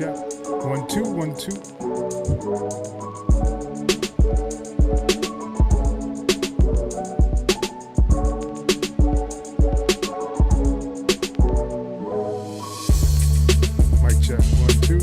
check. 1 2 1 2. Mic check. 1 2.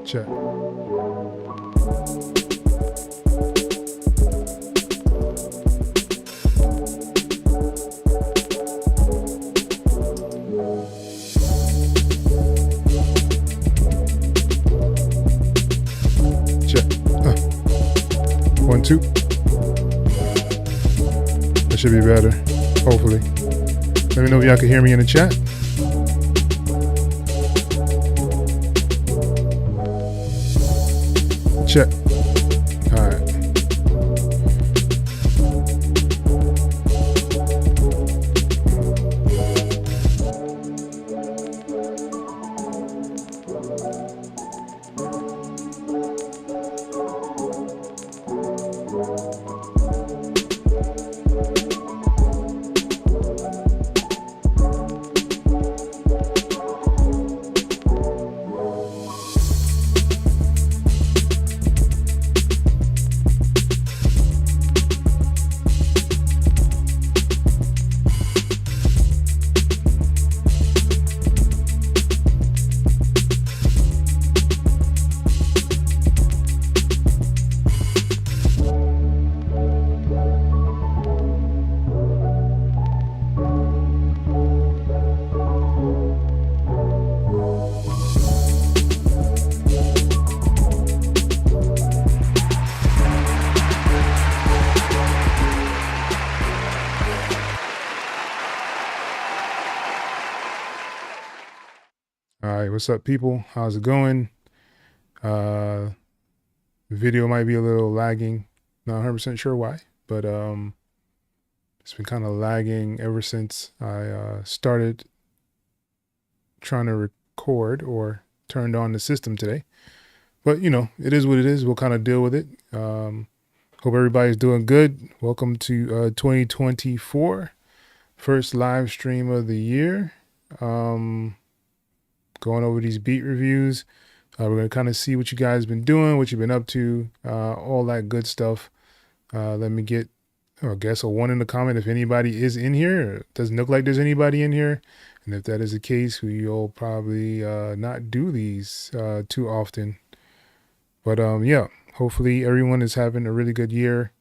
Check. Check. 1 2. That should be better. Hopefully. Let me know if y'all can hear me in the chat. Check. All right. All right, what's up, people? How's it going? The video might be a little lagging. Not 100% sure why, but it's been kind of lagging ever since I started trying to record or turned on the system today. But you know, it is what it is. We'll kind of deal with it. Hope everybody's doing good. Welcome to 2024, first live stream of the year. Going over these beat reviews. We're going to kind of see what you guys been doing, what you've been up to, all that good stuff. Let me get, I guess, a 1 in the comment if anybody is in here. It doesn't look like there's anybody in here. And if that is the case, you'll probably not do these too often. But yeah, hopefully everyone is having a really good year.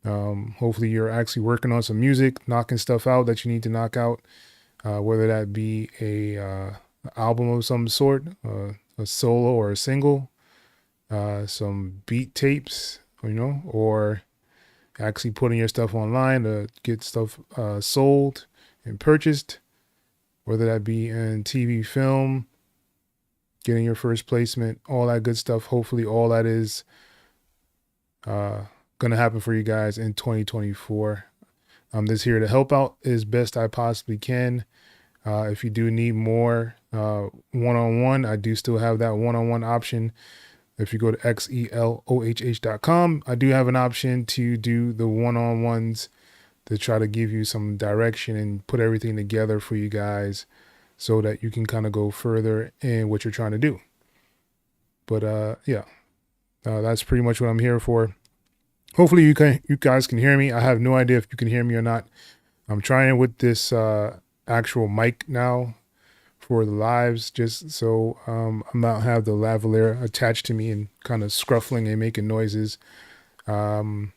Hopefully you're actually working on some music, knocking stuff out that you need to knock out, whether that be a album of some sort, a solo or a single, some beat tapes, you know, or actually putting your stuff online to get stuff sold and purchased, whether that be in TV, film, getting your first placement, all that good stuff. Hopefully all that is going to happen for you guys in 2024. I'm just here to help out as best I possibly can. If you do need more one-on-one, I do still have that one-on-one option. If you go to xelohh.com, I do have an option to do the one-on-ones to try to give you some direction and put everything together for you guys so that you can kind of go further in what you're trying to do. But yeah, that's pretty much what I'm here for. Hopefully you guys can hear me. I have no idea if you can hear me or not. I'm trying with this actual mic now for the lives, just so I'm not have the lavalier attached to me and kind of scruffling and making noises. And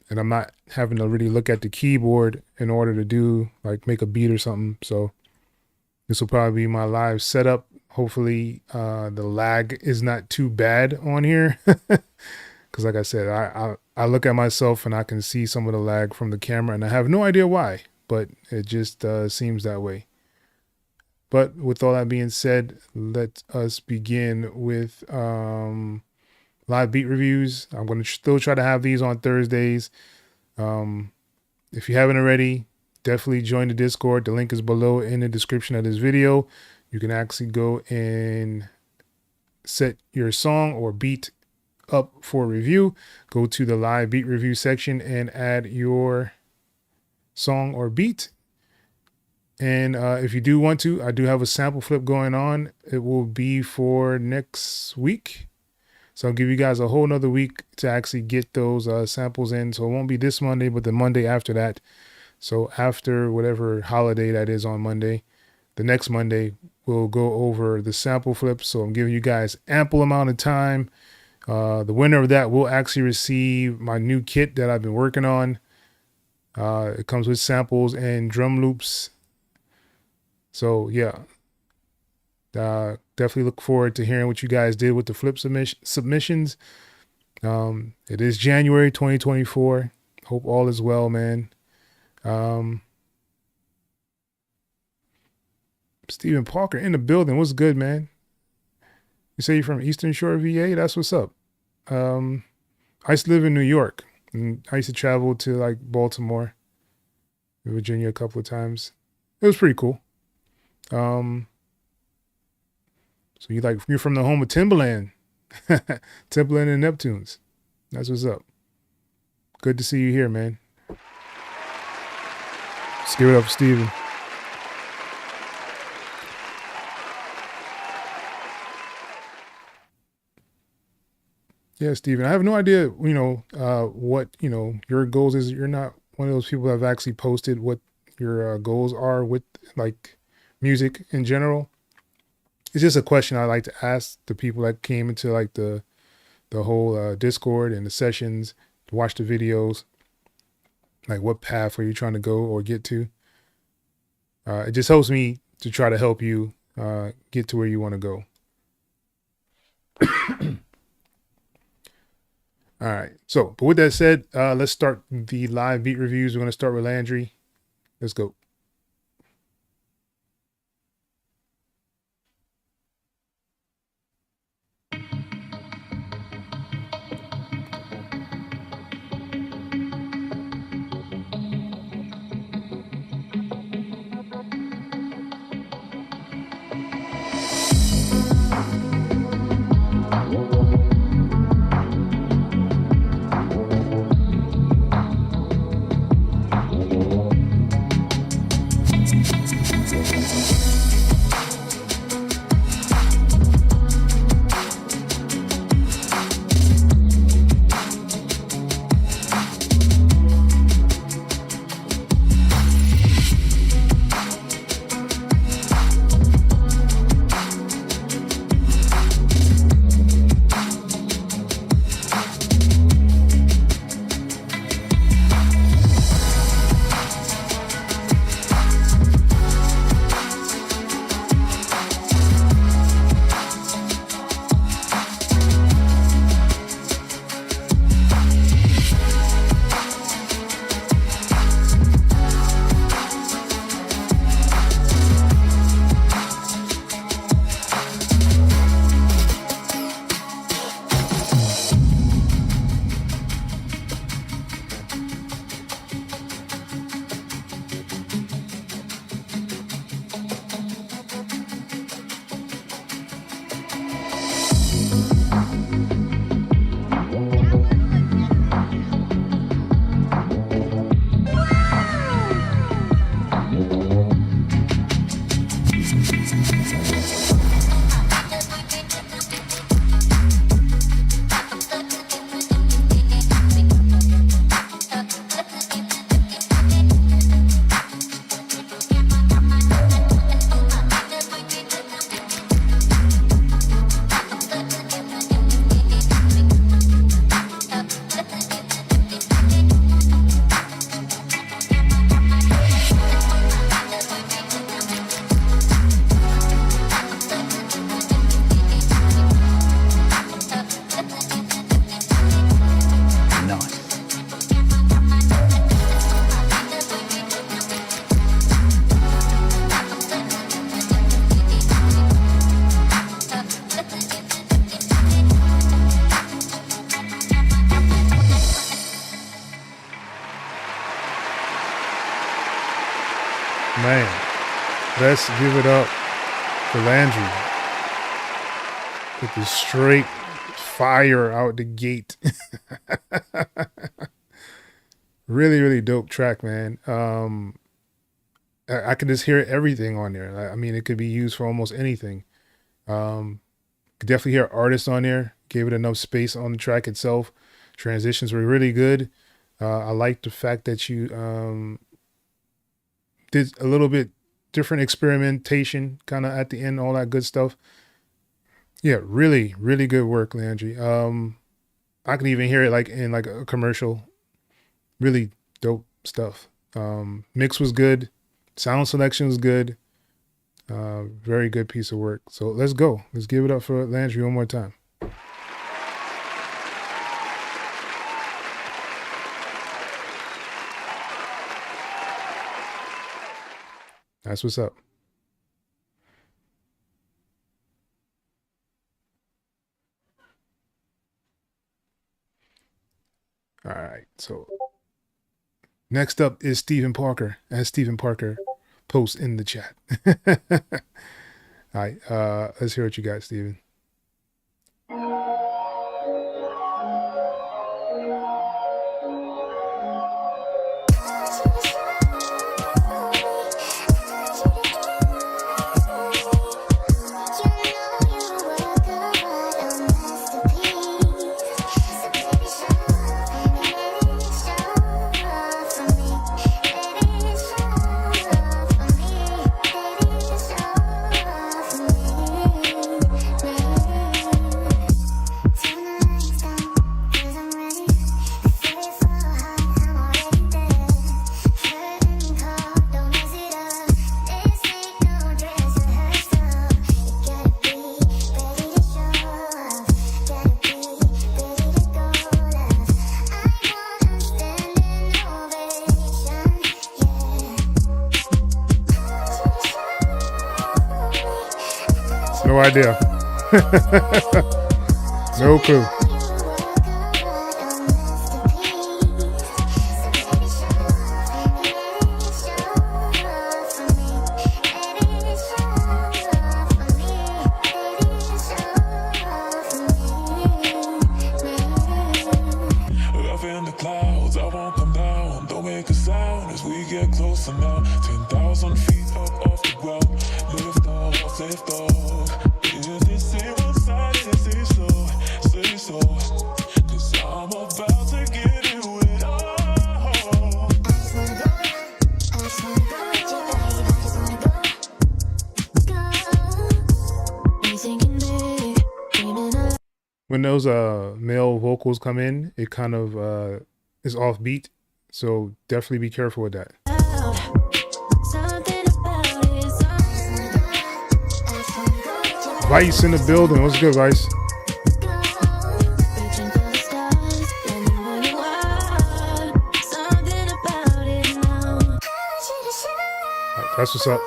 I'm not having to really look at the keyboard in order to do, like, make a beat or something. So this will probably be my live setup Hopefully the lag is not too bad on here. Because like I said, I look at myself and I can see some of the lag from the camera, and I have no idea why, but it just seems that way. But with all that being said, let us begin with live beat reviews. I'm going to still try to have these on Thursdays. If you haven't already, definitely join the Discord. The link is below in the description of this video. You can actually go and set your song or beat up for review. Go to the live beat review section and add your song or beat. And if you do want to, I do have a sample flip going on. It will be for next week. So I'll give you guys a whole nother week to actually get those samples in. So it won't be this Monday, but the Monday after that. So after whatever holiday that is on Monday, the next Monday, we'll go over the sample flips. So I'm giving you guys ample amount of time. The winner of that will actually receive my new kit that I've been working on. It comes with samples and drum loops. So yeah, definitely look forward to hearing what you guys did with the flip submissions. It is January 2024. Hope all is well, man. Stephen Parker in the building. What's good, man? You say you're from Eastern Shore, VA? That's what's up. I used to live in New York, and I used to travel to like Baltimore, Virginia a couple of times. It was pretty cool. So you're from the home of Timberland, Timberland and Neptunes. That's what's up. Good to see you here, man. Let's give it up for Steven. Yeah, Steven, I have no idea, what, your goals is. You're not one of those people that have actually posted what your goals are with like music in general. It's just a question I like to ask the people that came into like the whole Discord and the sessions to watch the videos. Like, what path are you trying to go or get to? It just helps me to try to help you get to where you want to go. All right. So, but with that said, let's start the live beat reviews. We're going to start with Landry. Let's go. man. Let's give it up for Landry. With the straight fire out the gate. Really, really dope track, man. I can just hear everything on there. I mean, it could be used for almost anything. Could definitely hear artists on there. Gave it enough space on the track itself. Transitions were really good. I like the fact that you did a little bit different experimentation kind of at the end, all that good stuff. Yeah, really, really good work, Landry. I can even hear it like in like a commercial. Really dope stuff. Mix was good. Sound selection was good. Very good piece of work. So let's go. Let's give it up for Landry one more time. That's what's up. All right. So next up is Stephen Parker, as Stephen Parker posts in the chat. All right. Let's hear what you got, Stephen. No idea. No clue. When those male vocals come in, it kind of is offbeat, so definitely be careful with that. Vice in the building. What's good, Vice? That's what's up.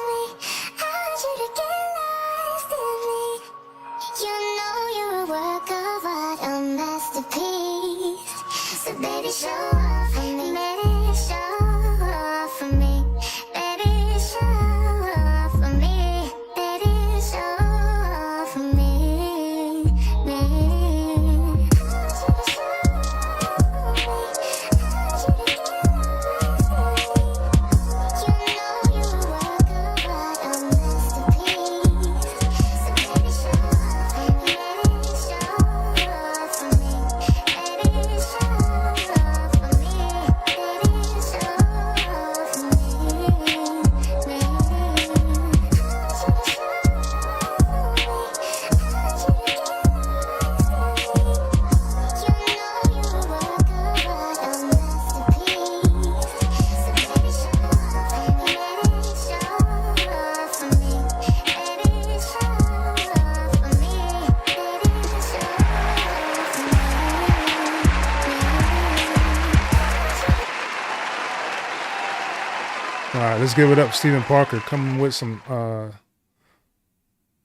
Let's give it up, Stephen Parker, coming with some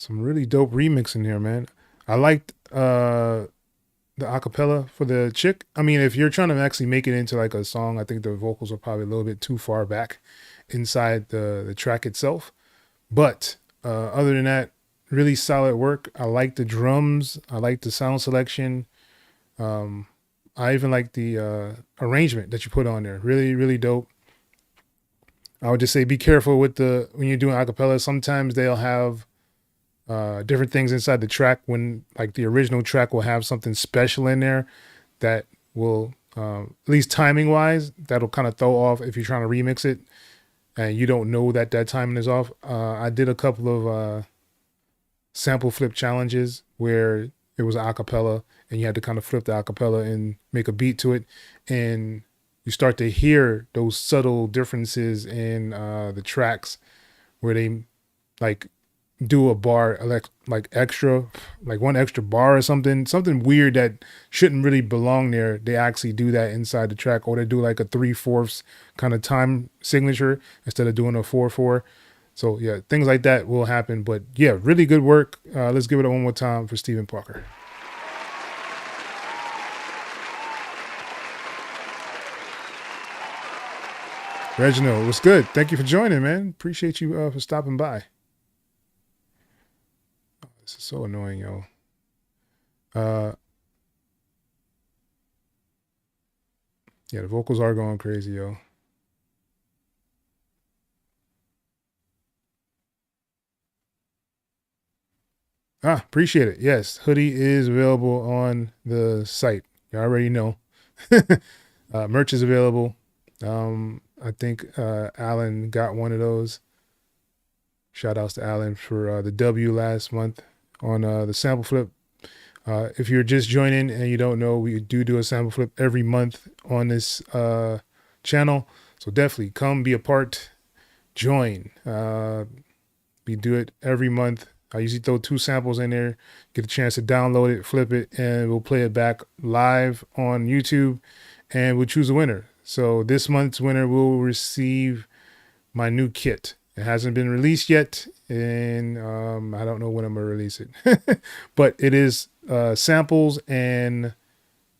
really dope remix in here, man. I liked the acapella for the chick. I mean, if you're trying to actually make it into like a song, I think the vocals are probably a little bit too far back inside the track itself. But other than that, really solid work. I like the drums. I like the sound selection. I even like the arrangement that you put on there. Really, really dope. I would just say be careful with when you're doing acapella. Sometimes they'll have different things inside the track, when like the original track will have something special in there that will, at least timing wise, that'll kind of throw off if you're trying to remix it and you don't know that timing is off. I did a couple of sample flip challenges where it was an acapella and you had to kind of flip the acapella and make a beat to it, and you start to hear those subtle differences in the tracks where they like do a bar like extra, like one extra bar or something weird that shouldn't really belong there. They actually do that inside the track, or they do like a 3/4 kind of time signature instead of doing a 4/4. So yeah, things like that will happen. But yeah, really good work. Let's give it one more time for Stephen Parker. Reginald, what's good? Thank you for joining, man. Appreciate you for stopping by. Oh, this is so annoying, yo. Yeah, the vocals are going crazy, yo. Appreciate it. Yes, hoodie is available on the site. You already know. Merch is available. I think Alan got one of those. Shout outs to Alan for the W last month on the sample flip. If you're just joining and you don't know, we do a sample flip every month on this channel. So definitely come be a part, join. We do it every month. I usually throw 2 samples in there, get a chance to download it, flip it, and we'll play it back live on YouTube, and we'll choose a winner. So this month's winner will receive my new kit. It hasn't been released yet, and I don't know when I'm gonna release it, but it is samples and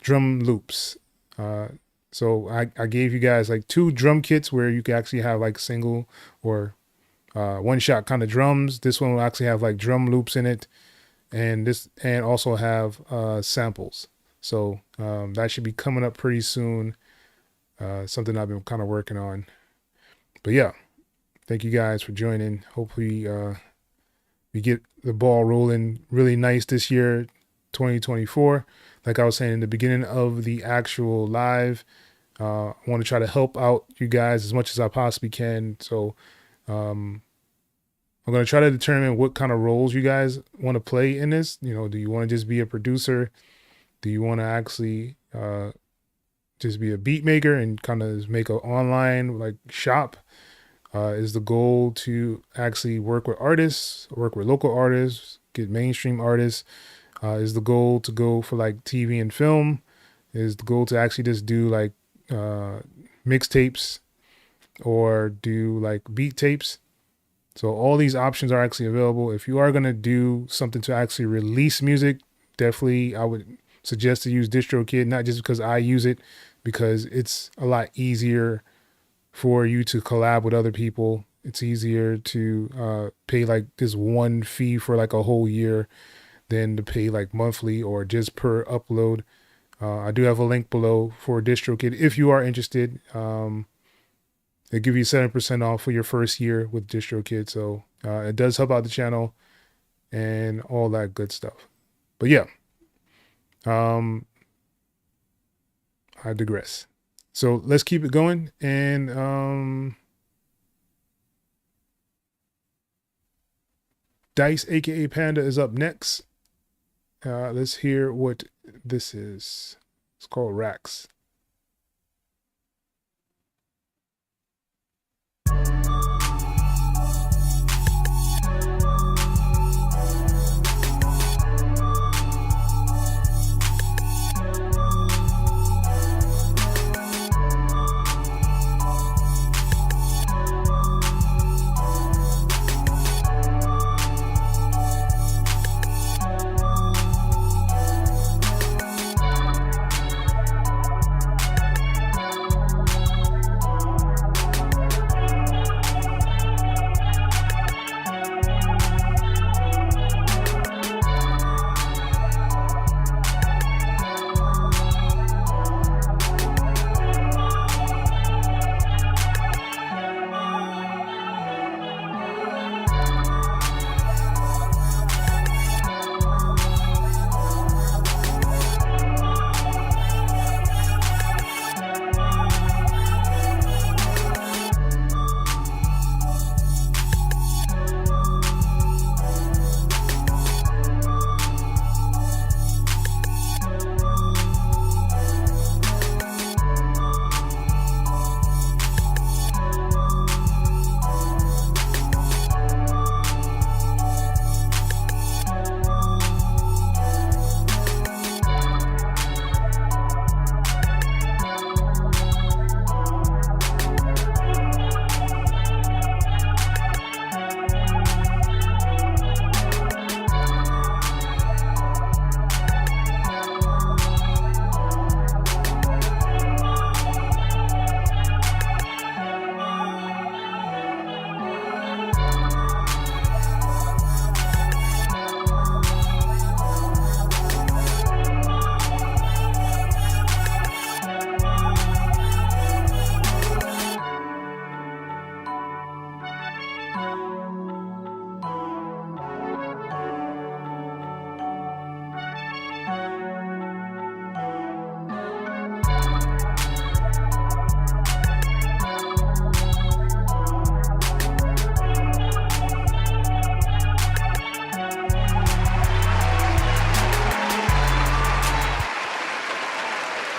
drum loops. So I gave you guys like 2 drum kits where you can actually have like single or one shot kind of drums. This one will actually have like drum loops in it, and also have samples. So that should be coming up pretty soon. Something I've been kind of working on. But yeah, thank you guys for joining. Hopefully we get the ball rolling really nice this year, 2024. Like I was saying in the beginning of the actual live, I want to try to help out you guys as much as I possibly can. So I'm going to try to determine what kind of roles you guys want to play in this. You know, do you want to just be a producer? Do you want to actually just be a beat maker and kind of make an online like shop? Is the goal to actually work with artists, work with local artists, get mainstream artists? Is the goal to go for like TV and film? Is the goal to actually just do like mixtapes or do like beat tapes? So all these options are actually available. If you are going to do something to actually release music, definitely I would suggest to use DistroKid, not just because I use it, because it's a lot easier for you to collab with other people. It's easier to pay like this one fee for like a whole year than to pay like monthly or just per upload. I do have a link below for DistroKid if you are interested. They give you 7% off for your first year with DistroKid. So it does help out the channel and all that good stuff. But yeah, I digress. So let's keep it going. And Dice, aka Panda, is up next. Let's hear what this is. It's called Racks.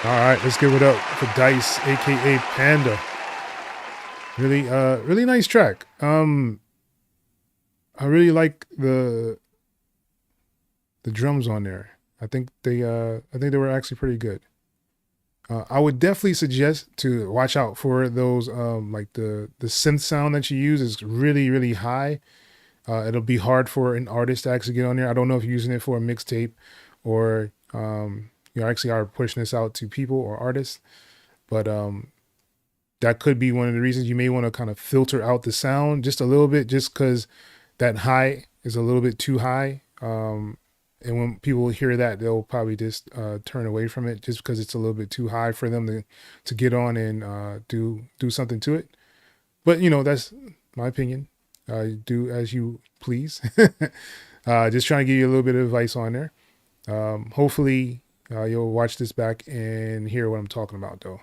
All right, let's give it up for Dice, aka Panda. Really nice track. I really like the drums on there. I think they were actually pretty good. I would definitely suggest to watch out for those like the synth sound that you use is really high. It'll be hard for an artist to actually get on there. I don't know if you're using it for a mixtape or you actually are pushing this out to people or artists, but that could be one of the reasons you may want to kind of filter out the sound just a little bit, just because that high is a little bit too high. And when people hear that, they'll probably just turn away from it just because it's a little bit too high for them to get on and do something to it. But that's my opinion. Do as you please. Just trying to give you a little bit of advice on there. Hopefully you'll watch this back and hear what I'm talking about though.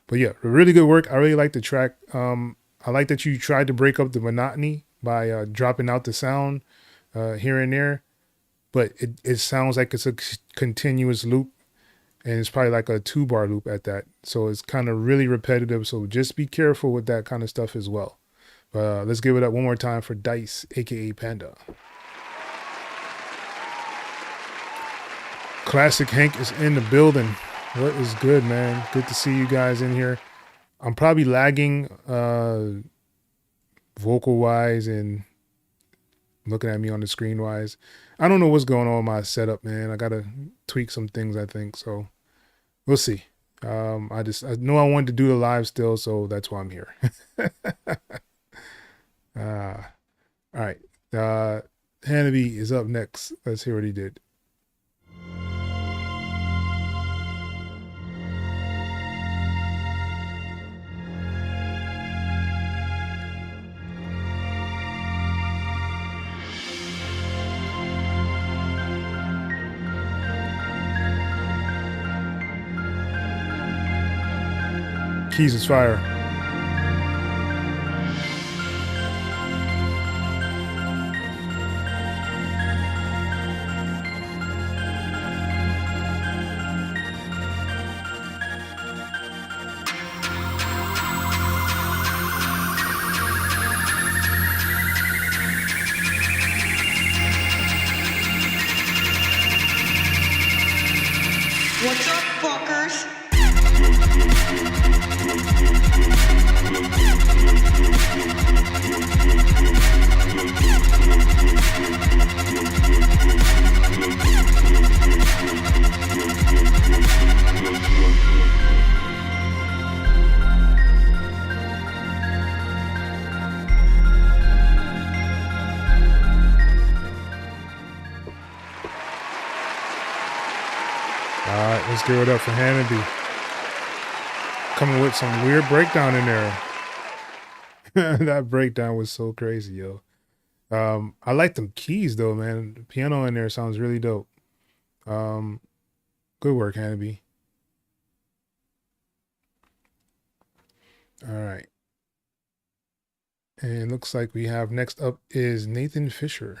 But yeah, really good work. I really like the track. I like that you tried to break up the monotony by dropping out the sound here and there. But it sounds like it's a continuous loop, and it's probably like a 2-bar loop at that. So it's kind of really repetitive. So just be careful with that kind of stuff as well. Let's give it up one more time for Dice, aka Panda. Classic Hank is in the building. What is good, man? Good to see you guys in here. I'm probably lagging vocal wise and looking at me on the screen wise. I don't know what's going on with my setup, man. I gotta tweak some things, I think. So we'll see. I know I wanted to do the live still, so that's why I'm here. All right. Hannity is up next. Let's hear what he did. Keys is fire. What's up, fuckers? All right, let's give it up for Hannity. Coming with some weird breakdown in there. That breakdown was so crazy, yo. I like them keys though, man. The piano in there sounds really dope. Good work, Hannity. All right. And looks like we have next up is Nathan Fisher.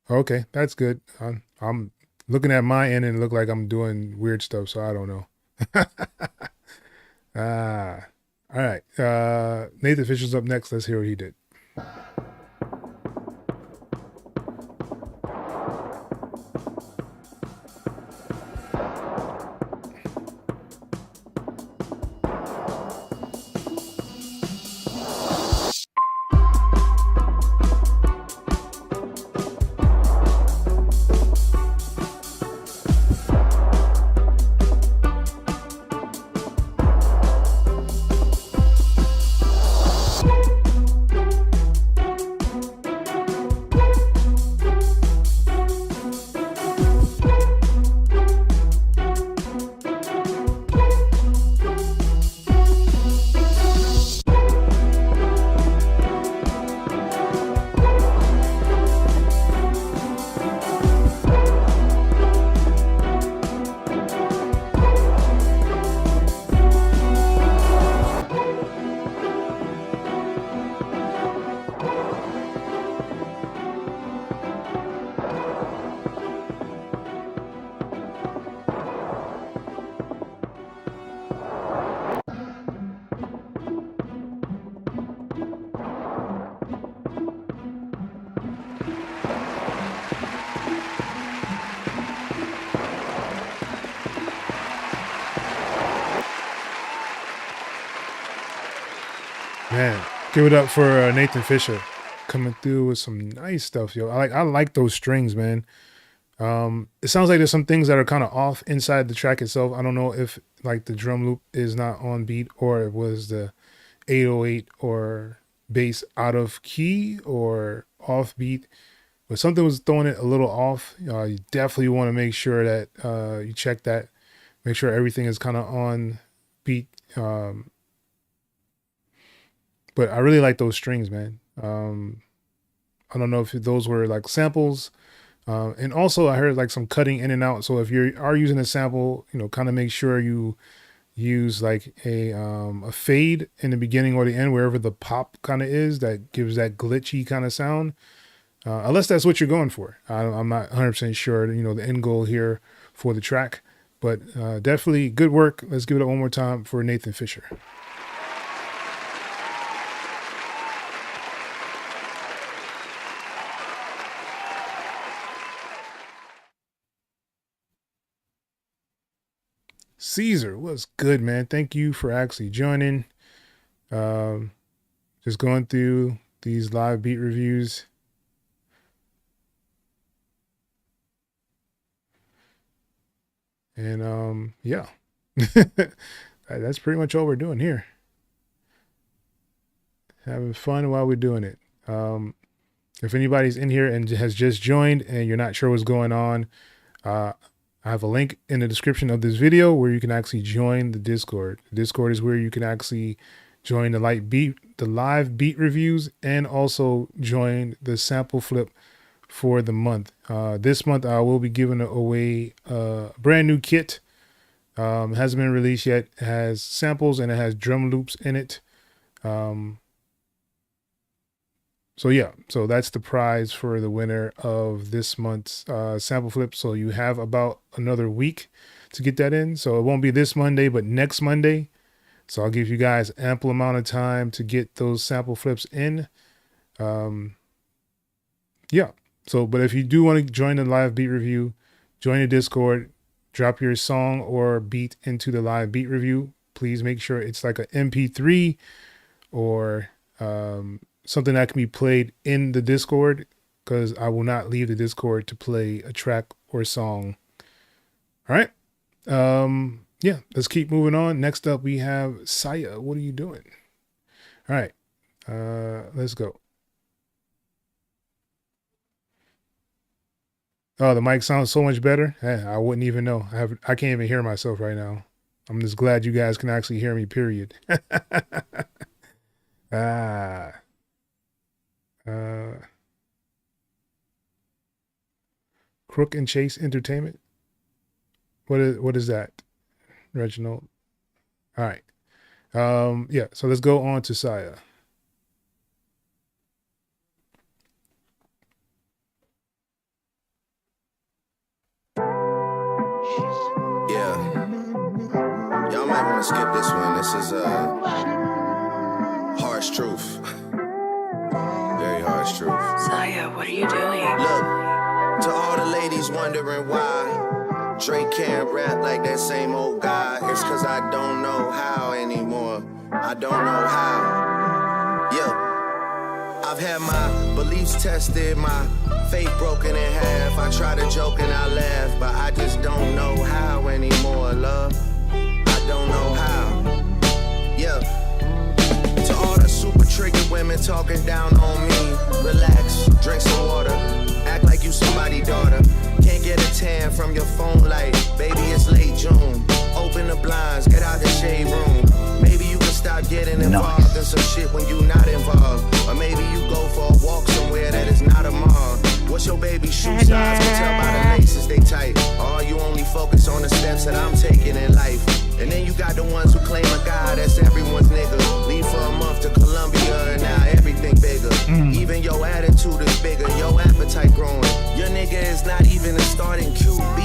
Okay, that's good. I'm looking at my end and it look like I'm doing weird stuff, so I don't know. All right. Nathan Fisher's up next. Let's hear what he did. Man, give it up for Nathan Fisher coming through with some nice stuff, yo. I like those strings, man. It sounds like there's some things that are kind of off inside the track itself. I don't know if like the drum loop is not on beat, or it was the 808 or bass out of key or off beat, but something was throwing it a little off. You definitely want to make sure that you check that, make sure everything is kind of on beat. But I really like those strings, man. I don't know if those were like samples. And also I heard like some cutting in and out. So if you are using a sample, you know, kind of make sure you use like a fade in the beginning or the end, wherever the pop kind of is, that gives that glitchy kind of sound. Unless that's what you're going for. I'm not 100% sure, you know, the end goal here for the track, but definitely good work. Let's give it up one more time for Nathan Fisher. Caesar, what's good, man? Thank you for actually joining. Just going through these live beat reviews. And yeah, that's pretty much all we're doing here. Having fun while we're doing it. If anybody's in here and has just joined and you're not sure what's going on, I have a link in the description of this video where you can actually join the Discord. The Discord is where you can actually join the live beat reviews, and also join the sample flip for the month. This month I will be giving away a brand new kit. It hasn't been released yet. It has samples and it has drum loops in it. So yeah, so that's the prize for the winner of this month's sample flip. So you have about another week to get that in. So it won't be this Monday, but next Monday. So I'll give you guys ample amount of time to get those sample flips in. Yeah. So, but if you do want to join the live beat review, join the Discord, drop your song or beat into the live beat review. Please make sure it's like an MP3 or something that can be played in the Discord, because I will not leave the Discord to play a track or song. All right. Yeah, let's keep moving on. Next up, we have Saya. What are you doing? All right. Let's go. Oh, the mic sounds so much better. I wouldn't even know. I can't even hear myself right now. I'm just glad you guys can actually hear me, period. Crook and Chase Entertainment. What is that, Reginald? All right. Yeah, so let's go on to Saya. Yeah. Y'all might want to skip this one. This is harsh truth. Very harsh truth. Saya, what are you doing? Look, to all the ladies wondering why Drake can't rap like that same old guy, it's cause I don't know how anymore. I don't know how. Yeah. I've had my beliefs tested, my faith broken in half. I try to joke and I laugh, but I just don't know how anymore, love. I don't know how. Yeah. To all the super triggered women talking down on me, relax, drink some water, act like you somebody's daughter. Can't get a tan from your phone light, baby it's late June. Open the blinds, get out the shade room. Maybe you can stop getting involved in some shit when you not involved. Or maybe you go for a walk somewhere that is not a mall. What's your baby's shoe size? Can tell by the laces they tight. Or you only focus on the steps that I'm taking in life. And then you got the ones who claim a guy that's everyone's nigga. Leave for a month to Colombia and now everything bigger. Even your attitude is bigger, your appetite growing. Your nigga is not even a starting QB.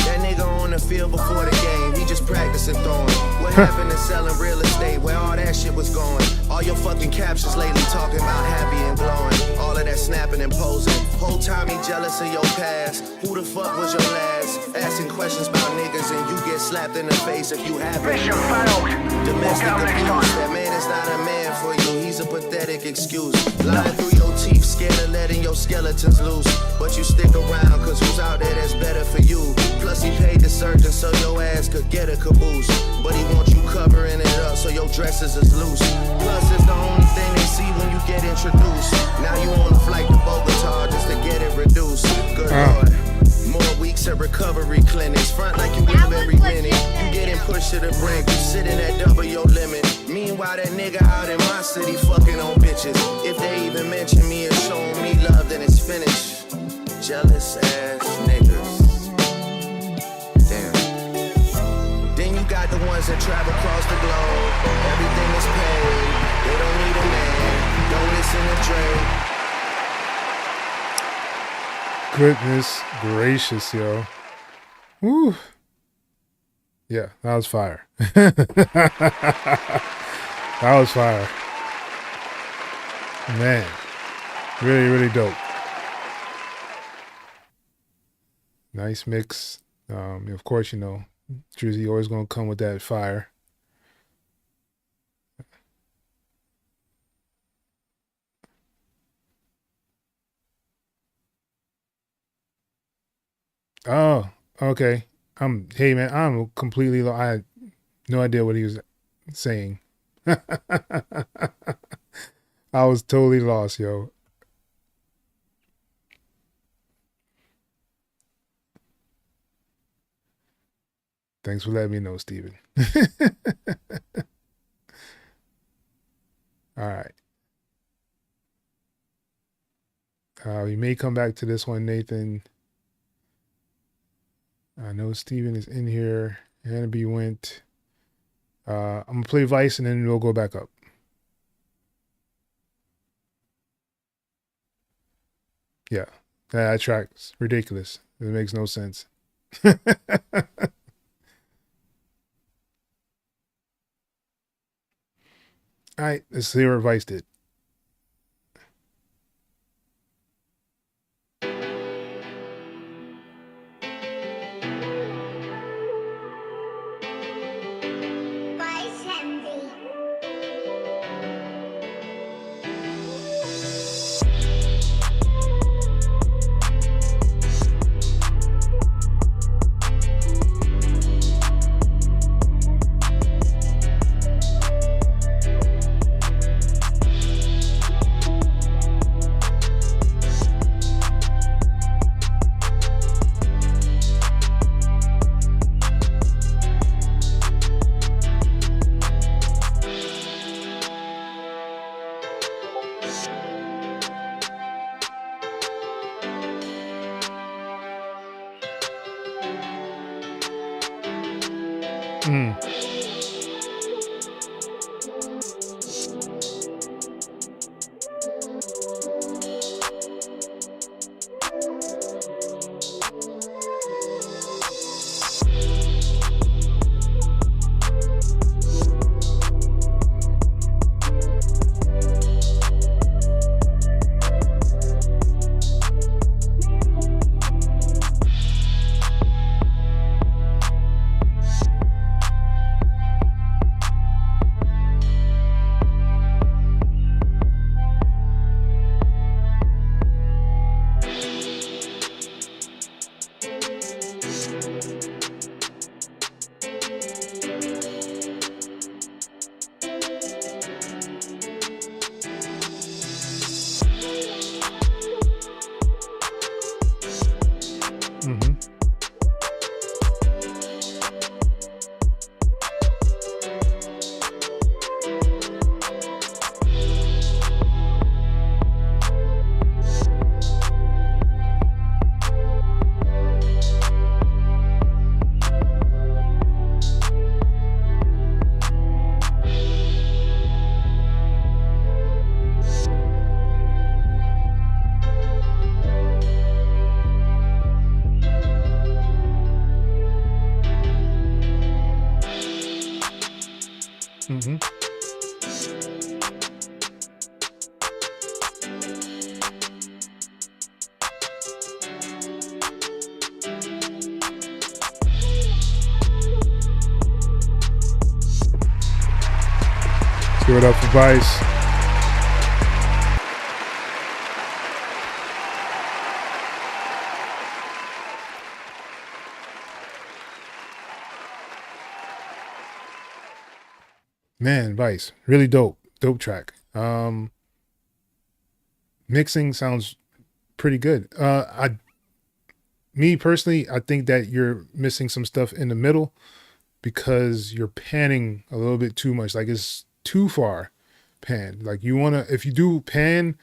That nigga on the field before the game, he just practicing throwing. What happened to selling real estate, where all that shit was going? All your fucking captions lately talking about happy and glowing. All of that snapping and posing. Whole time he jealous of your past. Who the fuck was your last? Asking questions about niggas and you get slapped in the face if you have it. Mission failed. Domestic abuse, that man is not a man for you. He's pathetic excuse. Lying through your teeth, scared of letting your skeletons loose. But you stick around, cause who's out there that's better for you? Plus he paid the surgeon so your ass could get a caboose. But he wants you covering it up so your dresses is loose. Plus it's the only thing they see when you get introduced. Now you on a flight to Bogota just to get it reduced. Good Lord. More weeks at recovery clinics. Front like you live every minute. You getting pushed to the brink. You sitting at double your limit. Meanwhile, that nigga out in my city fucking on bitches. If they even mention me and showing me love, then it's finished. Jealous ass niggas. Damn. Then you got the ones that travel across the globe. Everything is paid. They don't need a man. Don't listen to Drake. Goodness gracious, yo. Woo. Yeah, that was fire. That was fire. Man. Really, really dope. Nice mix. Of course, you know, Drizzy always gonna come with that fire. Oh, okay. Hey man, I'm completely I had no idea what he was saying. I was totally lost, yo. Thanks for letting me know, Steven. All right. We may come back to this one, Nathan. I know Steven is in here. Hannibal went. I'm going to play Vice and then we'll go back up. Yeah, that track's ridiculous. It makes no sense. All right, let's see what Vice did. Give it up for Vice. Man, Vice, really dope track. Mixing sounds pretty good. Me personally, I think that you're missing some stuff in the middle because you're panning a little bit too much. Like it's too far pan. Like you want to, if you do pan,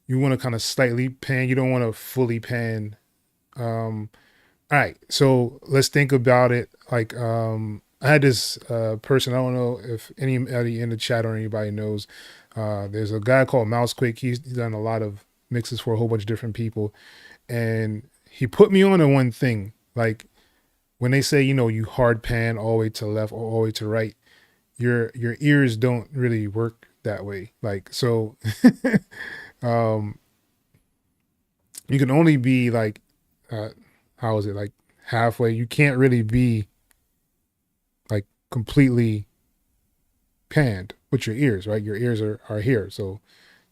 you want to kind of slightly pan. You don't want to fully pan. All right. So let's think about it. Like, I had this person, I don't know if anybody in the chat or anybody knows, there's a guy called Mousequake. He's done a lot of mixes for a whole bunch of different people. And he put me on to one thing. Like when they say, you know, you hard pan all the way to left or all the way to right, your ears don't really work that way. Like, so you can only be like, how is it, like halfway? You can't really be like completely panned with your ears, right? Your ears are here. So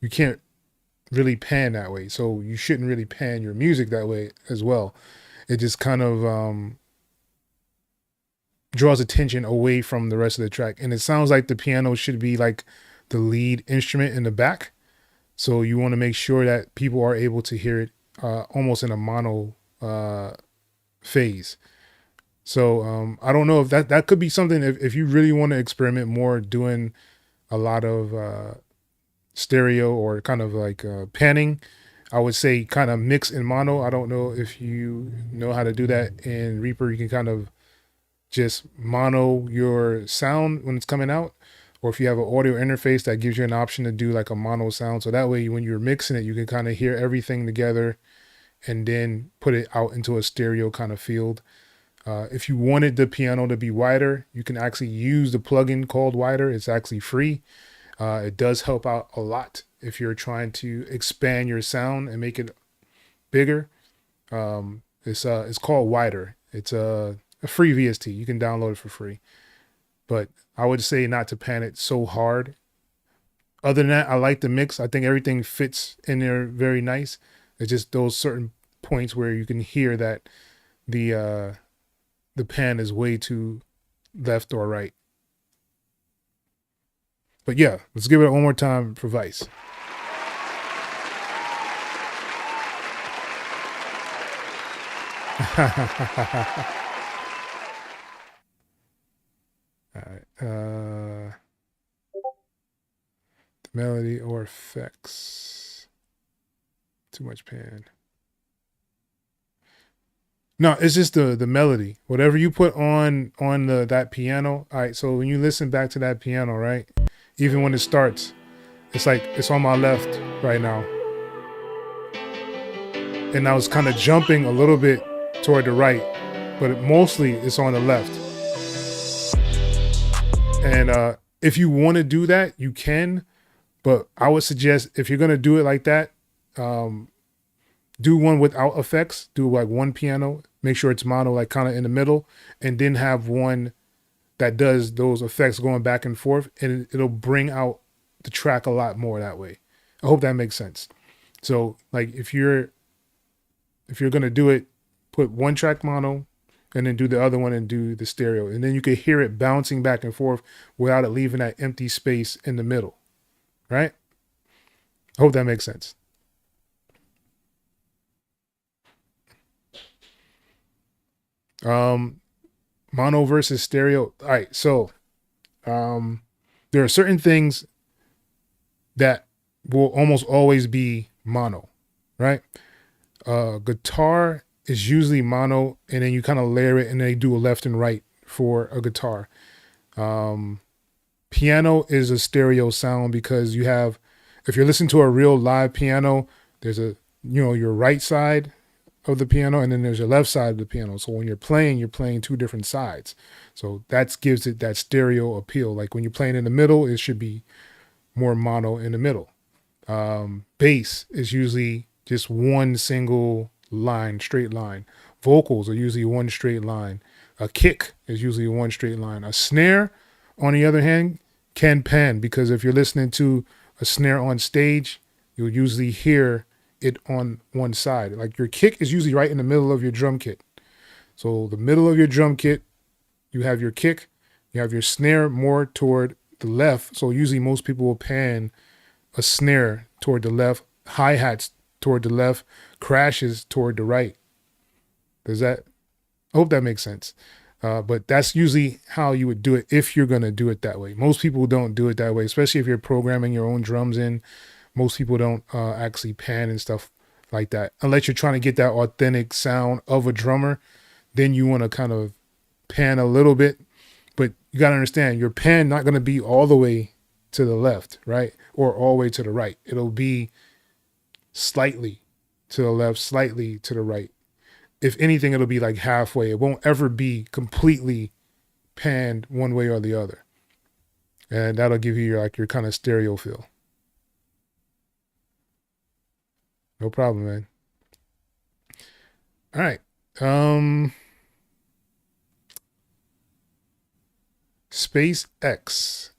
you can't really pan that way. So you shouldn't really pan your music that way as well. It just kind of draws attention away from the rest of the track. And it sounds like the piano should be like the lead instrument in the back. So you want to make sure that people are able to hear it almost in a mono phase. So I don't know if that could be something if you really want to experiment more doing a lot of stereo or kind of like panning. I would say kind of mix in mono. I don't know if you know how to do that in Reaper. You can kind of just mono your sound when it's coming out, or if you have an audio interface that gives you an option to do like a mono sound. So that way when you're mixing it, you can kind of hear everything together and then put it out into a stereo kind of field. If you wanted the piano to be wider, you can actually use the plugin called Wider. It's actually free. It does help out a lot if you're trying to expand your sound and make it bigger. It's called Wider. It's a free VST. You can download it for free. But I would say not to pan it so hard. Other than that, I like the mix. I think everything fits in there very nice. It's just those certain points where you can hear that the pan is way too left or right. But yeah, let's give it one more time for Vice. All right. The melody or effects. Too much pan. No, it's just the melody. Whatever you put on that piano. All right. So when you listen back to that piano, right? Even when it starts, it's like it's on my left right now. And I was kind of jumping a little bit toward the right, but mostly it's on the left. And if you want to do that, you can, but I would suggest if you're going to do it like that, do one without effects. Do like one piano, make sure it's mono, like kind of in the middle, and then have one that does those effects going back and forth, and it'll bring out the track a lot more that way. I hope that makes sense. So like if you're going to do it, put one track mono and then do the other one and do the stereo. And then you can hear it bouncing back and forth without it leaving that empty space in the middle, right? I hope that makes sense. Mono versus stereo. All right. So, there are certain things that will almost always be mono, right? Guitar is usually mono, and then you kind of layer it and they do a left and right for a guitar. Piano is a stereo sound because you have, if you're listening to a real live piano, there's your right side of the piano and then there's your left side of the piano. So when you're playing two different sides. So that gives it that stereo appeal. Like when you're playing in the middle, it should be more mono in the middle. Bass is usually just one single line, straight line. Vocals are usually one straight line. A kick is usually one straight line. A snare, on the other hand, can pan, because if you're listening to a snare on stage, you'll usually hear it on one side. Like your kick is usually right in the middle of your drum kit. So the middle of your drum kit, you have your kick, you have your snare more toward the left. So usually most people will pan a snare toward the left, hi-hats toward the left, crashes toward the right. Does that, I hope that makes sense. But that's usually how you would do it if you're going to do it that way. Most people don't do it that way, especially if you're programming your own drums in. Most people don't actually pan and stuff like that. Unless you're trying to get that authentic sound of a drummer, then you want to kind of pan a little bit. But you got to understand, your pan not going to be all the way to the left, right? Or all the way to the right. It'll be slightly to the left, slightly to the right. If anything, it'll be like halfway. It won't ever be completely panned one way or the other. And that'll give you your kind of stereo feel. No problem, man. All right. SpaceX.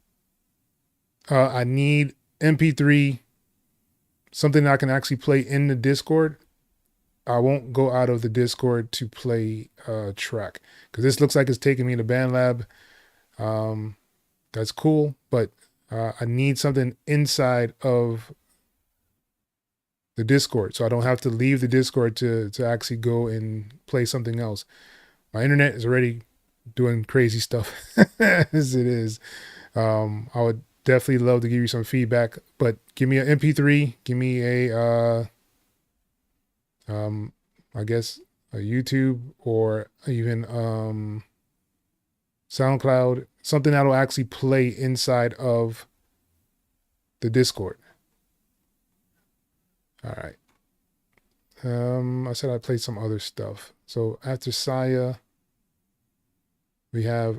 I need MP3, something I can actually play in the Discord. I won't go out of the Discord to play a track because this looks like it's taking me to BandLab. That's cool, but I need something inside of the Discord so I don't have to leave the Discord to actually go and play something else. My internet is already doing crazy stuff as it is. I would definitely love to give you some feedback, but give me an MP3, give me a I guess a YouTube or even SoundCloud, something that'll actually play inside of the Discord. All right. I said I played some other stuff. So after Saya, we have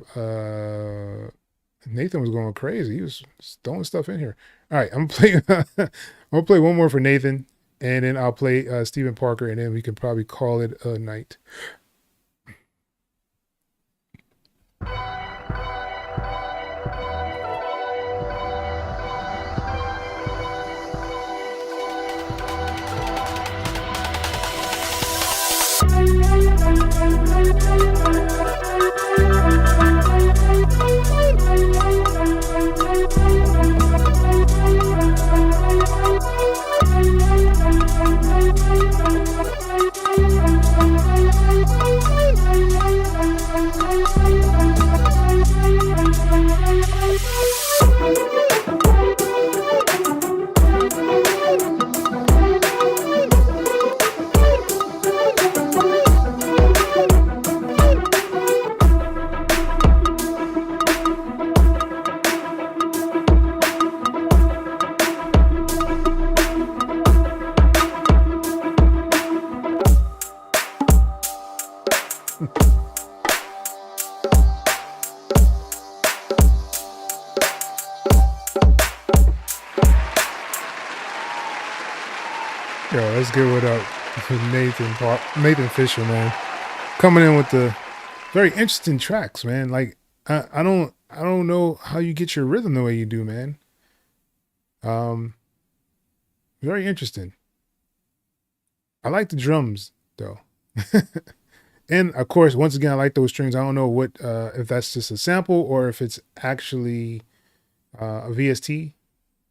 Nathan was going crazy. He was throwing stuff in here. All right, I'm gonna play one more for Nathan, and then I'll play Stephen Parker, and then we can probably call it a night. Yo, let's give it up for Nathan Fisher, man. Coming in with the very interesting tracks, man. Like I don't know how you get your rhythm the way you do, man. Very interesting. I like the drums though. And of course, once again, I like those strings. I don't know what if that's just a sample or if it's actually a VST,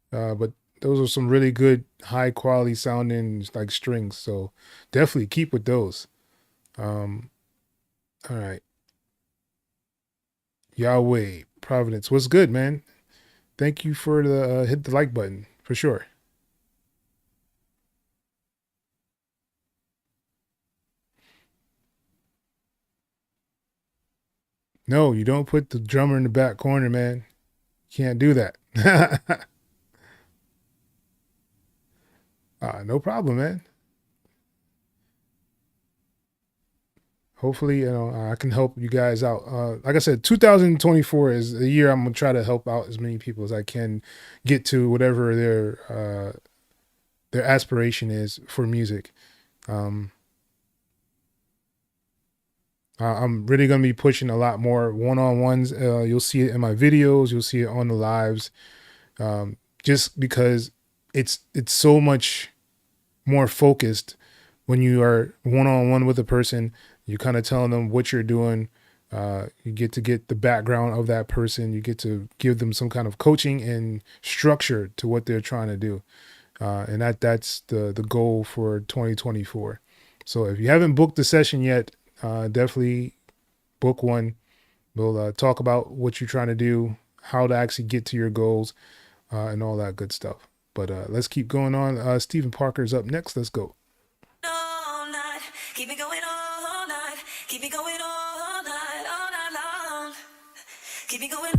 but those are some really good, high quality sounding like strings. So definitely keep with those. All right. Yahweh, Providence. What's good, man? Thank you for the hit the like button for sure. No, you don't put the drummer in the back corner, man. You can't do that. No problem, man. Hopefully, you know, I can help you guys out. Like I said, 2024 is a year I'm gonna try to help out as many people as I can get to whatever their aspiration is for music. I'm really gonna be pushing a lot more one-on-ones. You'll see it in my videos. You'll see it on the lives. Just because it's so much more focused when you are one-on-one with a person. You're kind of telling them what you're doing, You get to get the background of that person. You get to give them some kind of coaching and structure to what they're trying to do. And that's the goal for 2024. So if you haven't booked the session yet, definitely book one. We'll talk about what you're trying to do, how to actually get to your goals, and all that good stuff. But let's keep going on. Stephen Parker's up next. Let's go. All night, keep me going all night, keep me going all night long, keep me going.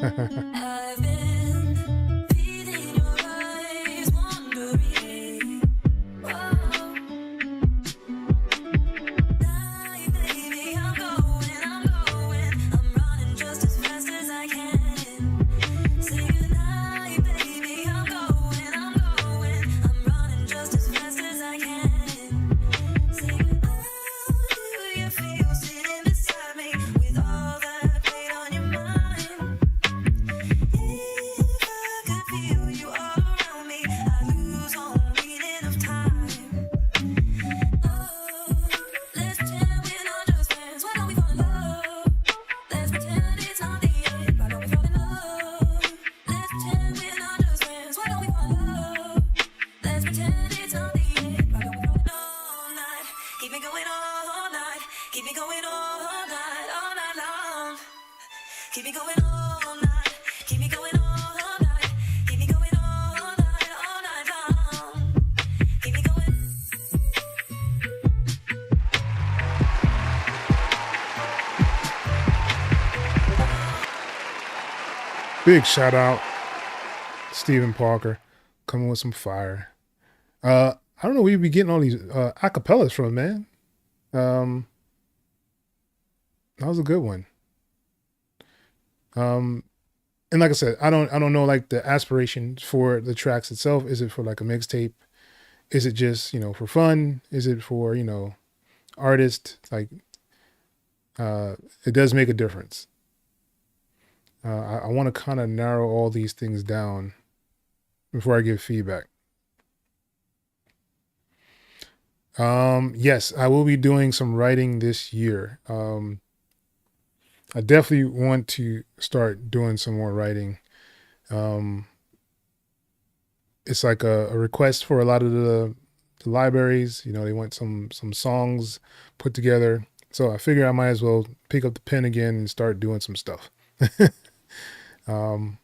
I've been feeding your eyes, wondering. Whoa. Night, baby, I'm going. I'm running just as fast as I can. Say goodnight, baby, I'm going. I'm running just as fast as I can. Say goodbye. Do you feel sitting beside me with all that weight on your mind? Keep me going all night, keep me going all night, keep me going all night long, keep me going. Big shout out, Stephen Parker, coming with some fire. I don't know where you be getting all these acapellas from, man. That was a good one. And like I said, I don't know like the aspiration for the tracks itself. Is it for like a mixtape? Is it just, for fun? Is it for, artists? Like, it does make a difference. I want to kind of narrow all these things down before I give feedback. Yes, I will be doing some writing this year. I definitely want to start doing some more writing. It's like a request for a lot of the libraries. They want some songs put together. So I figure I might as well pick up the pen again and start doing some stuff. And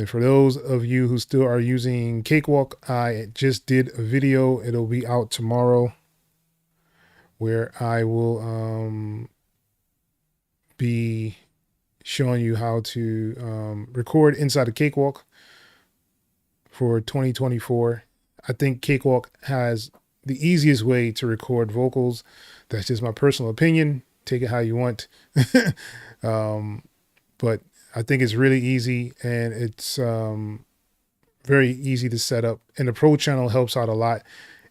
for those of you who still are using Cakewalk, I just did a video. It'll be out tomorrow where I will be showing you how to record inside of Cakewalk for 2024. I think Cakewalk has the easiest way to record vocals. That's just my personal opinion. Take it how you want. But I think it's really easy, and it's very easy to set up. And the Pro channel helps out a lot.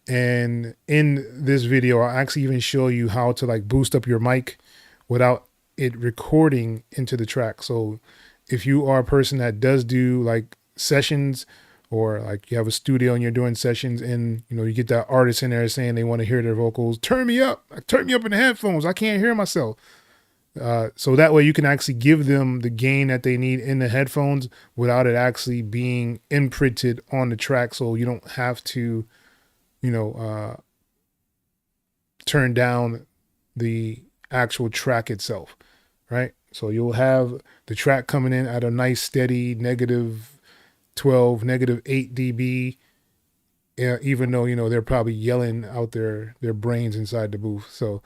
And in this video, I'll actually even show you how to like boost up your mic without it recording into the track. So if you are a person that does do like sessions, or like you have a studio and you're doing sessions, and you get that artist in there saying they want to hear their vocals, turn me up in the headphones, I can't hear myself. So that way you can actually give them the gain that they need in the headphones without it actually being imprinted on the track. So you don't have to, turn down the actual track itself, right? So you'll have the track coming in at a nice steady -12, -8 dB, even though, they're probably yelling out their brains inside the booth. So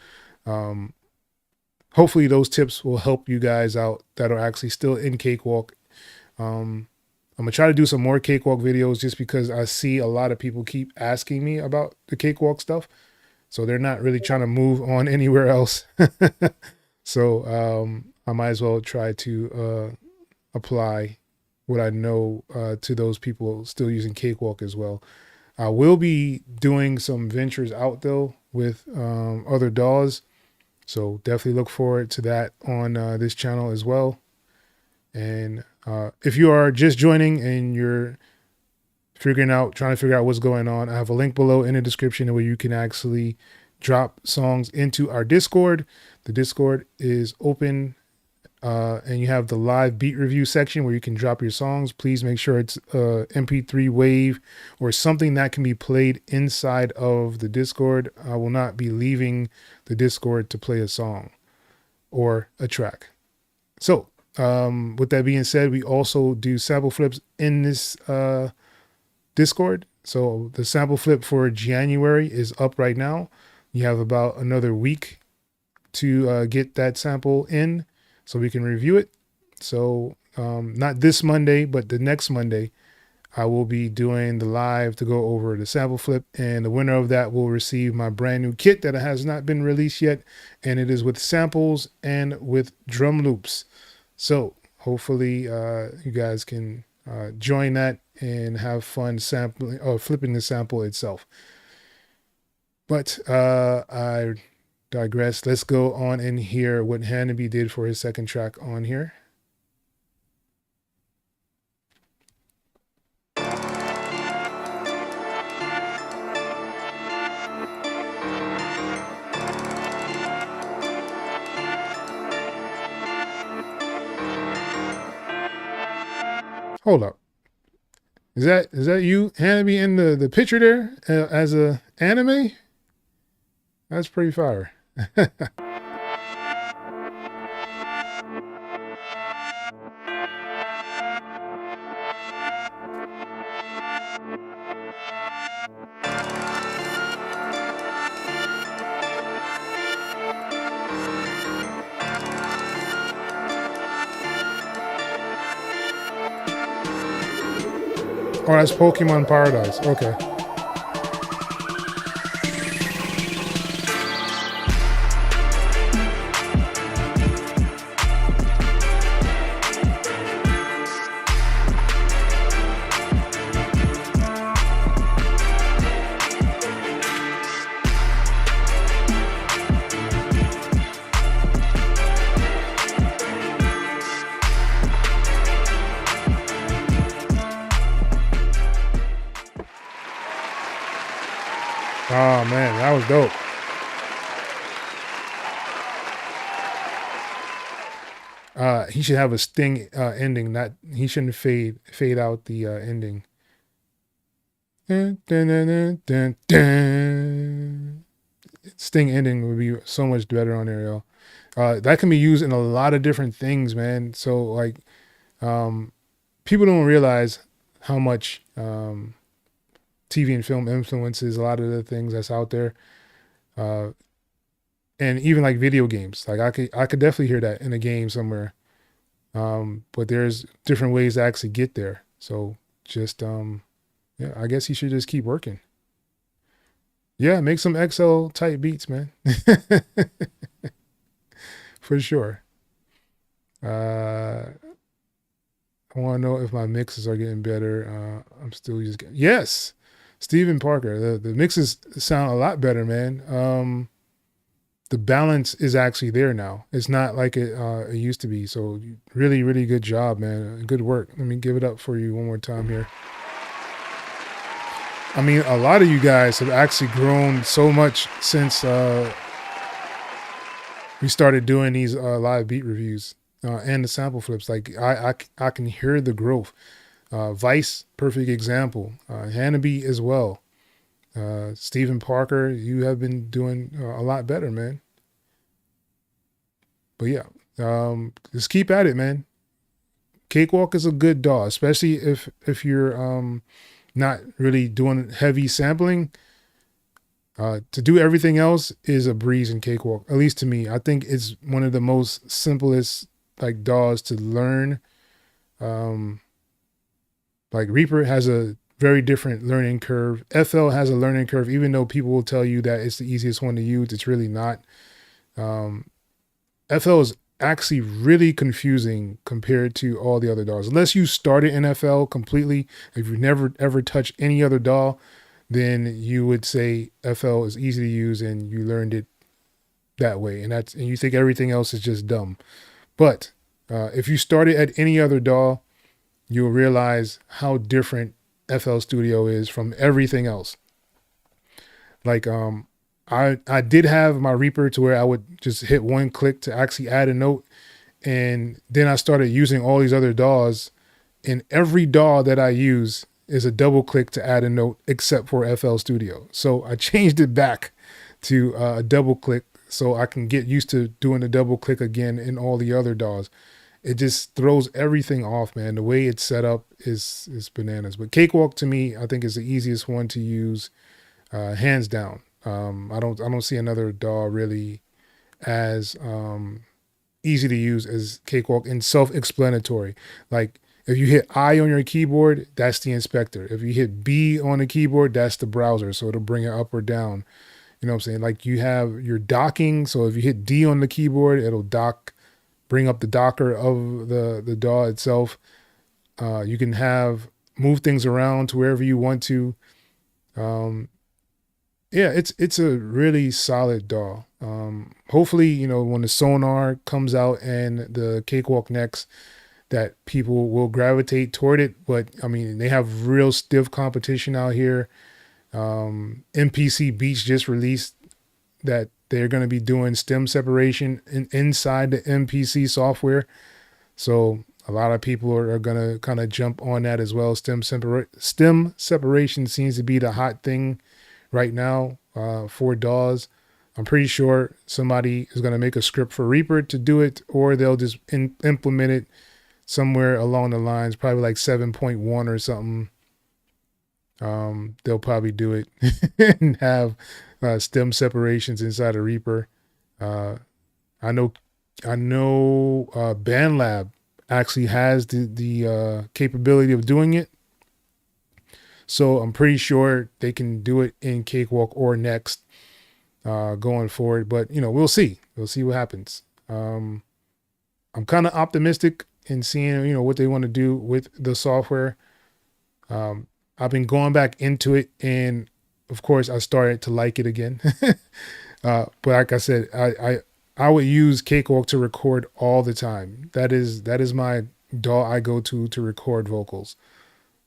hopefully those tips will help you guys out that are actually still in Cakewalk. I'm going to try to do some more Cakewalk videos just because I see a lot of people keep asking me about the Cakewalk stuff. So they're not really trying to move on anywhere else. So I might as well try to apply what I know to those people still using Cakewalk as well. I will be doing some ventures out though with other DAWs. So definitely look forward to that on this channel as well. And if you are just joining and you're trying to figure out what's going on, I have a link below in the description where you can actually drop songs into our Discord. The Discord is open and you have the live beat review section where you can drop your songs. Please make sure it's MP3 wave or something that can be played inside of the Discord. I will not be leaving the Discord to play a song or a track. So with that being said, we also do sample flips in this Discord. So the sample flip for January is up right now. You have about another week to get that sample in so we can review it. So not this Monday, but the next Monday, I will be doing the live to go over the sample flip, and the winner of that will receive my brand new kit that has not been released yet. And it is with samples and with drum loops. So hopefully you guys can join that and have fun sampling or flipping the sample itself. But I digress. Let's go on and hear what Hannibal did for his second track on here. Hold up. Is that you, Hannibal, in the picture there as a anime? That's pretty fire. Oh, that's Pokemon Paradise. Okay. Oh man, that was dope. He should have a sting ending. Not he shouldn't fade out the ending. Dun, dun, dun, dun, dun, dun. Sting ending would be so much better on there, yo. That can be used in a lot of different things, man. So like, people don't realize how much TV and film influences a lot of the things that's out there. And even like video games, like I could definitely hear that in a game somewhere. But there's different ways to actually get there. So just, yeah, I guess he should just keep working. Yeah. Make some X.E.L type beats, man. For sure. I want to know if my mixes are getting better. I'm still just getting, yes. Stephen Parker, the mixes sound a lot better, man. The balance is actually there now. It's not like it used to be. So really, really good job, man. Good work. Let me give it up for you one more time here. I mean, a lot of you guys have actually grown so much since we started doing these live beat reviews and the sample flips. Like I can hear the growth. Vice, perfect example. Hannibal as well. Stephen Parker, you have been doing a lot better, man. But yeah, just keep at it, man. Cakewalk is a good DAW, especially if you're not really doing heavy sampling. To do everything else is a breeze in Cakewalk, at least to me. I think it's one of the most simplest like DAWs to learn. Like Reaper has a very different learning curve. FL has a learning curve, even though people will tell you that it's the easiest one to use. It's really not. FL is actually really confusing compared to all the other DAWs. Unless you started in FL completely, if you've never ever touched any other DAW, then you would say FL is easy to use and you learned it that way. And you think everything else is just dumb. But if you started at any other DAW, you'll realize how different FL Studio is from everything else. Like I did have my Reaper to where I would just hit one click to actually add a note. And then I started using all these other DAWs, and every DAW that I use is a double click to add a note except for FL Studio. So I changed it back to a double click so I can get used to doing a double click again in all the other DAWs. It just throws everything off, man. The way it's set up is bananas. But Cakewalk to me, I think is the easiest one to use, hands down. I don't see another DAW really as easy to use as Cakewalk and self-explanatory. Like if you hit I on your keyboard, that's the inspector. If you hit B on the keyboard, that's the browser. So it'll bring it up or down. You know what I'm saying? Like you have your docking. So if you hit D on the keyboard, it'll bring up the docker of the DAW itself. You can move things around to wherever you want to. Yeah, it's a really solid DAW. Hopefully, when the Sonar comes out and the Cakewalk next, that people will gravitate toward it. But I mean, they have real stiff competition out here. MPC Beats just released that they're going to be doing stem separation inside the MPC software. So a lot of people are going to kind of jump on that as well. Stem separation seems to be the hot thing right now for DAWs. I'm pretty sure somebody is going to make a script for Reaper to do it, or they'll just implement it somewhere along the lines, probably like 7.1 or something. They'll probably do it and have stem separations inside of Reaper. I know BandLab actually has the capability of doing it. So I'm pretty sure they can do it in Cakewalk or Next going forward. But, we'll see. We'll see what happens. I'm kind of optimistic in seeing, what they want to do with the software. I've been going back into it, and of course I started to like it again. But like I said, I would use Cakewalk to record all the time. That is my DAW I go to record vocals.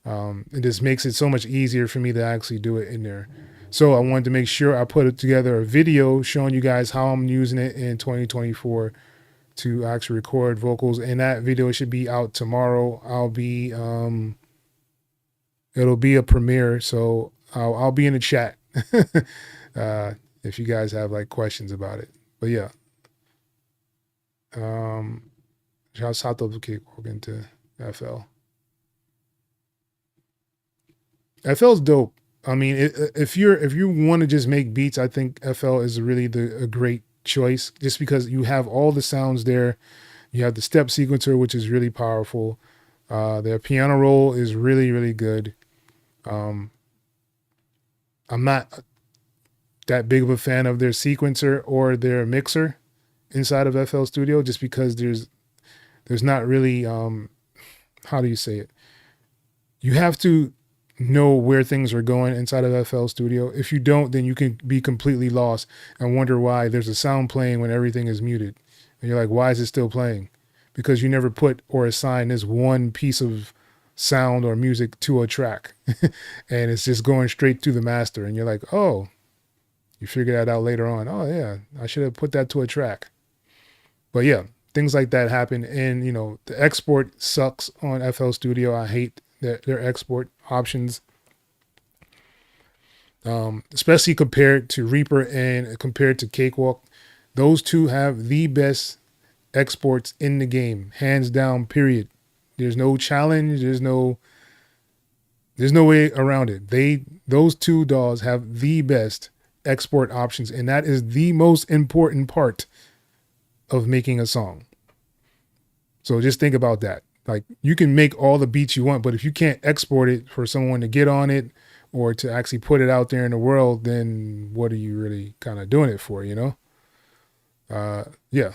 It just makes it so much easier for me to actually do it in there. So I wanted to make sure I put together a video showing you guys how I'm using it in 2024 to actually record vocals. And that video should be out tomorrow. It'll be a premiere. So I'll be in the chat if you guys have like questions about it. But yeah. Shouts out to Cakewalk into FL. FL's dope. I mean, if you want to just make beats, I think FL is really a great choice, just because you have all the sounds there. You have the step sequencer, which is really powerful. Their piano roll is really, really good. I'm not that big of a fan of their sequencer or their mixer inside of FL Studio, just because there's not really, how do you say it? You have to know where things are going inside of FL Studio. If you don't, then you can be completely lost and wonder why there's a sound playing when everything is muted. And you're like, why is it still playing? Because you never put or assign this one piece of sound or music to a track. And it's just going straight to the master. And you're like, oh, you figure that out later on. Oh yeah, I should have put that to a track. But yeah, things like that happen. And, you know, the export sucks on FL Studio. I hate their export options. Especially compared to Reaper and compared to Cakewalk. Those two have the best exports in the game, hands down, period. There's no challenge. There's no way around it. Those two DAWs have the best export options, and that is the most important part of making a song. So just think about that. Like, you can make all the beats you want, but if you can't export it for someone to get on it or to actually put it out there in the world, then what are you really kind of doing it for, you know? Yeah.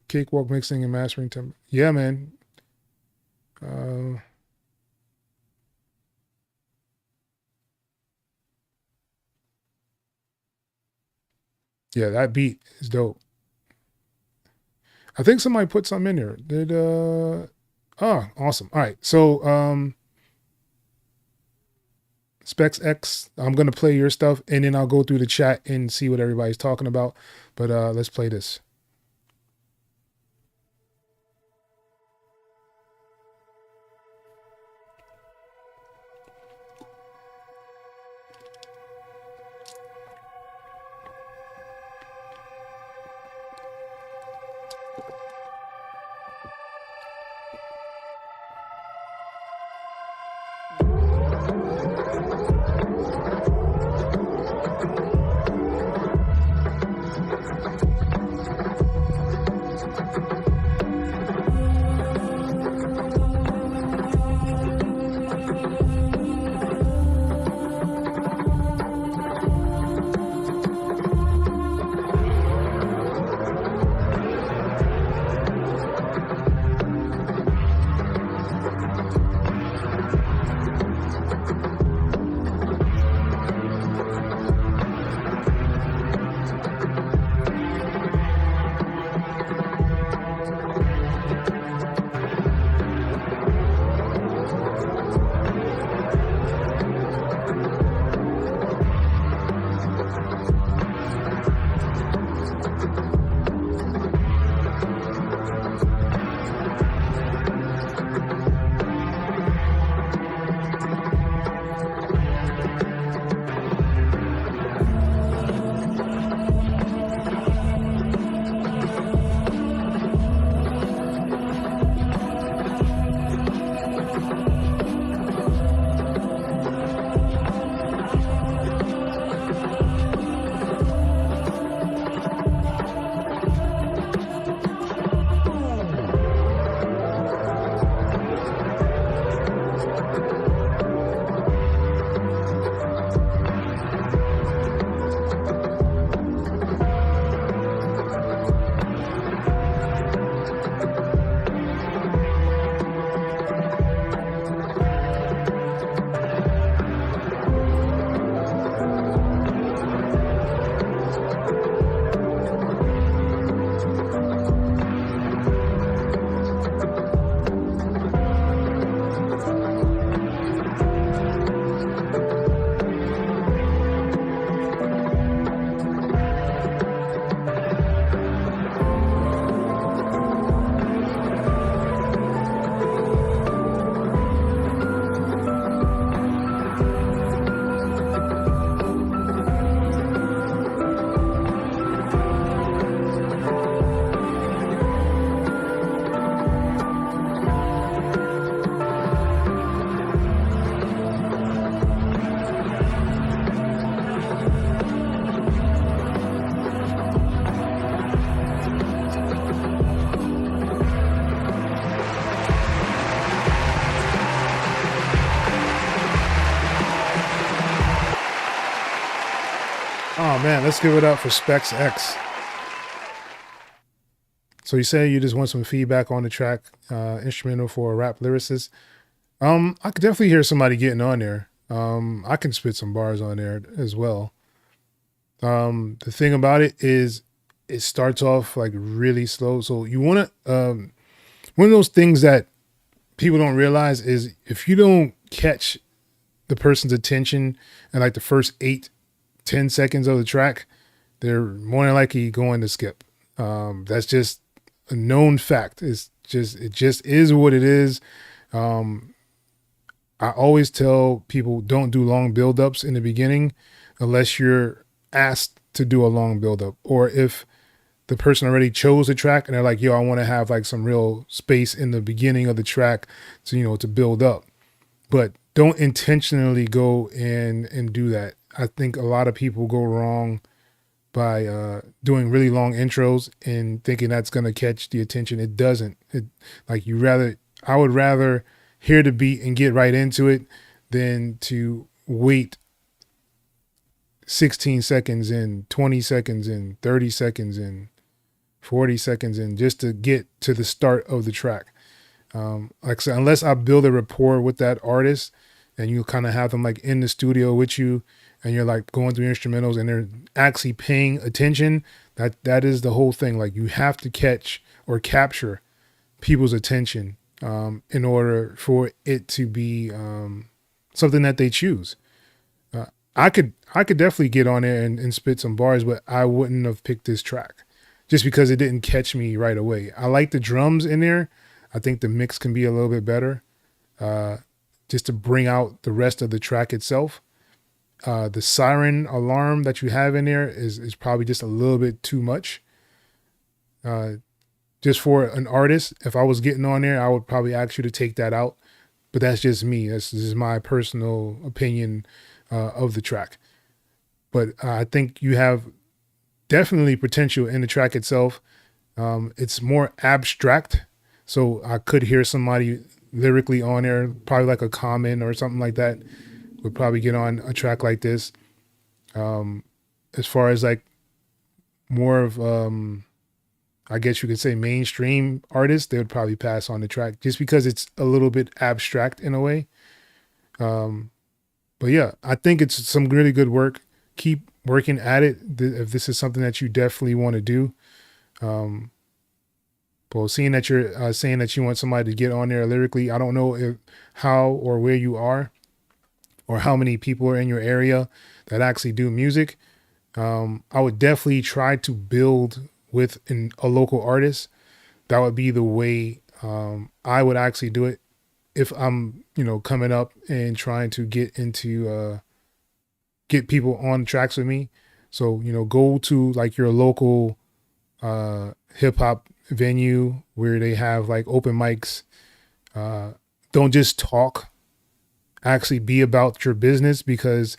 Cakewalk mixing and mastering time. Yeah, man. Yeah, that beat is dope. I think somebody put something in there. Did oh, awesome. All right. So Specs X, I'm gonna play your stuff and then I'll go through the chat and see what everybody's talking about. But let's play this. Oh man, let's give it up for Specs X. So you say you just want some feedback on the track, instrumental for a rap lyricist. I could definitely hear somebody getting on there. I can spit some bars on there as well. The thing about it is it starts off like really slow. So you want to, one of those things that people don't realize is if you don't catch the person's attention in like the first 8 10 seconds of the track, they're more than likely going to skip. That's just a known fact. It just is what it is. I always tell people don't do long buildups in the beginning unless you're asked to do a long buildup, or if the person already chose the track and they're like, yo, I want to have like some real space in the beginning of the track to, to build up. But don't intentionally go in and do that. I think a lot of people go wrong by doing really long intros and thinking that's going to catch the attention. It doesn't. I would rather hear the beat and get right into it than to wait 16 seconds and 20 seconds and 30 seconds and 40 seconds and just to get to the start of the track. Like I said, unless I build a rapport with that artist and you kind of have them like in the studio with you and you're like going through instrumentals and they're actually paying attention, that is the whole thing. Like you have to catch or capture people's attention in order for it to be something that they choose. I could definitely get on there and spit some bars, but I wouldn't have picked this track just because it didn't catch me right away. I like the drums in there. I think the mix can be a little bit better just to bring out the rest of the track itself. The siren alarm that you have in there is probably just a little bit too much. Just for an artist, if I was getting on there, I would probably ask you to take that out. But that's just me. This is my personal opinion of the track. But I think you have definitely potential in the track itself. It's more abstract. So I could hear somebody lyrically on there, probably like a Common or something like that, would probably get on a track like this. As far as like more of, I guess you could say mainstream artists, they would probably pass on the track just because it's a little bit abstract in a way. But yeah, I think it's some really good work. Keep working at it if this is something that you definitely want to do. But seeing that you're saying that you want somebody to get on there lyrically, I don't know how or where you are or how many people are in your area that actually do music. I would definitely try to build with a local artist. That would be the way I would actually do it if I'm, coming up and trying to get into get people on tracks with me. So, go to like your local hip hop venue where they have like open mics. Don't just talk, actually be about your business, because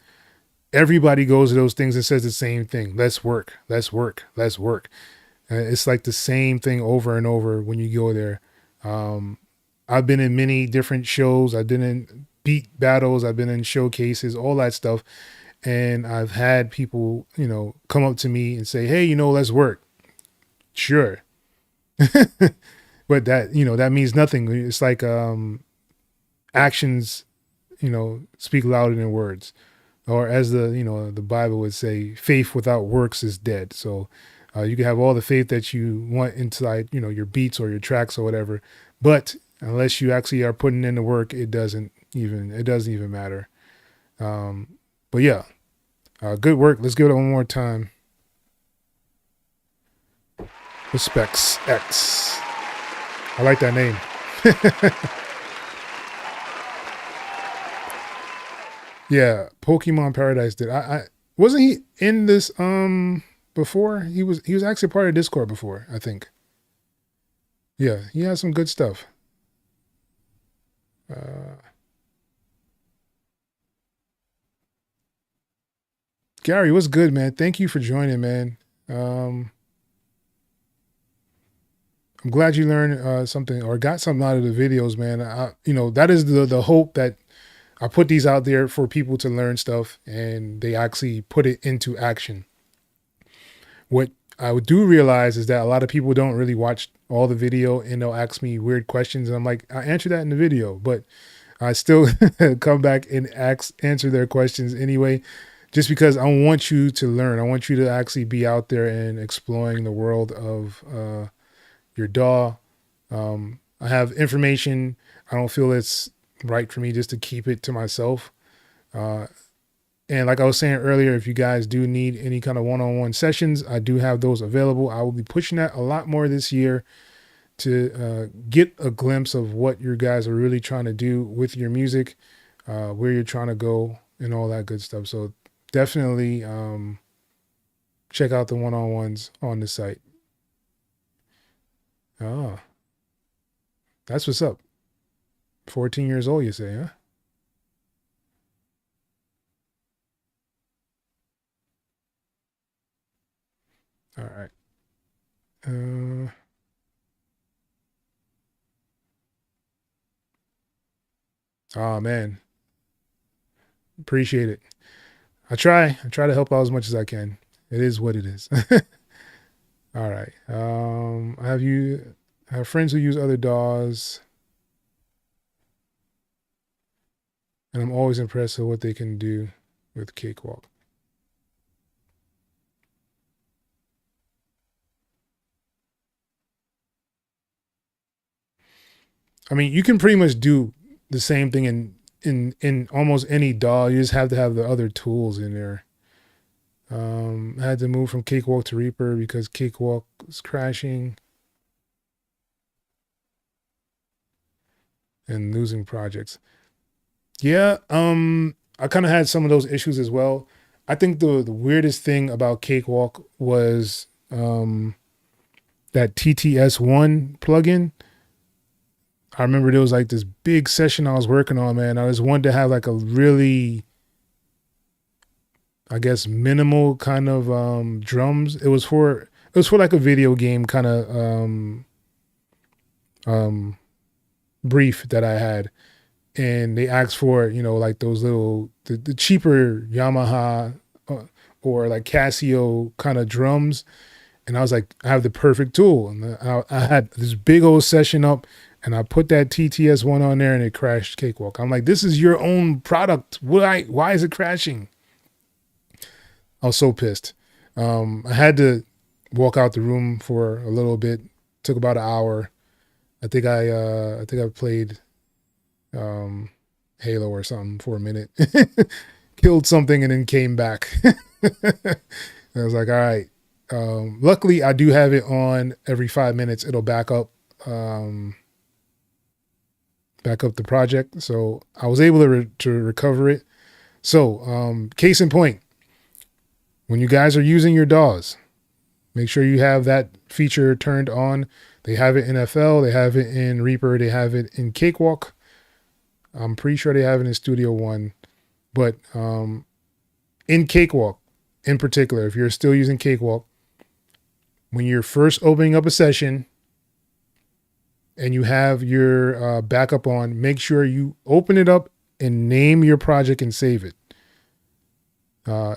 everybody goes to those things and says the same thing. Let's work, let's work, let's work. It's like the same thing over and over when you go there. I've been in many different shows. I've been in beat battles. I've been in showcases, all that stuff. And I've had people, come up to me and say, hey, let's work. Sure. But that, that means nothing. It's like actions, speak louder than words. Or as the Bible would say, faith without works is dead. So you can have all the faith that you want inside, your beats or your tracks or whatever. But unless you actually are putting in the work, it doesn't even matter. But yeah, good work. Let's give it one more time. Respects X. I like that name. Yeah, Pokemon Paradise did. I wasn't he in this before? He was actually part of Discord before, I think. Yeah, he has some good stuff. Gary, what's good, man? Thank you for joining, man. I'm glad you learned something or got something out of the videos, man. That is the hope, that I put these out there for people to learn stuff and they actually put it into action. What I do realize is that a lot of people don't really watch all the video and they'll ask me weird questions. And I'm like, I answer that in the video, but I still come back and answer their questions anyway, just because I want you to learn. I want you to actually be out there and exploring the world of your DAW. I have information. I don't feel it's right for me just to keep it to myself. And like I was saying earlier, if you guys do need any kind of one-on-one sessions, I do have those available. I will be pushing that a lot more this year to get a glimpse of what you guys are really trying to do with your music, where you're trying to go, and all that good stuff. So definitely check out the one-on-ones on the site. Oh, that's what's up. 14 years old, you say, huh? All right. Oh man, appreciate it. I try to help out as much as I can. It is what it is. All right. I have friends who use other DAWs, and I'm always impressed with what they can do with Cakewalk. I mean, you can pretty much do the same thing in almost any DAW. You just have to have the other tools in there. I had to move from Cakewalk to Reaper because Cakewalk was crashing and losing projects. Yeah, I kind of had some of those issues as well. I think the weirdest thing about Cakewalk was that TTS1 plugin. I remember there was like this big session I was working on, man. I just wanted to have like a really, I guess, minimal kind of drums. It was for like a video game kind of brief that I had. And they asked for, you know, like those little, the cheaper Yamaha or like Casio kind of drums. And I was like, I have the perfect tool. And I had this big old session up, and I put that TTS one on there, and it crashed Cakewalk. I'm like, this is your own product. Why is it crashing? I was so pissed. I had to walk out the room for a little bit. Took about an hour. I think I played Halo or something for a minute. Killed something and then came back. I was like, all right. Luckily, I do have it on every 5 minutes. It'll back up the project. So I was able to recover it. So case in point, when you guys are using your DAWs, make sure you have that feature turned on. They have it in FL, they have it in Reaper, they have it in Cakewalk. I'm pretty sure they have it in Studio One. But in Cakewalk, in particular, if you're still using Cakewalk, when you're first opening up a session and you have your backup on, make sure you open it up and name your project and save it.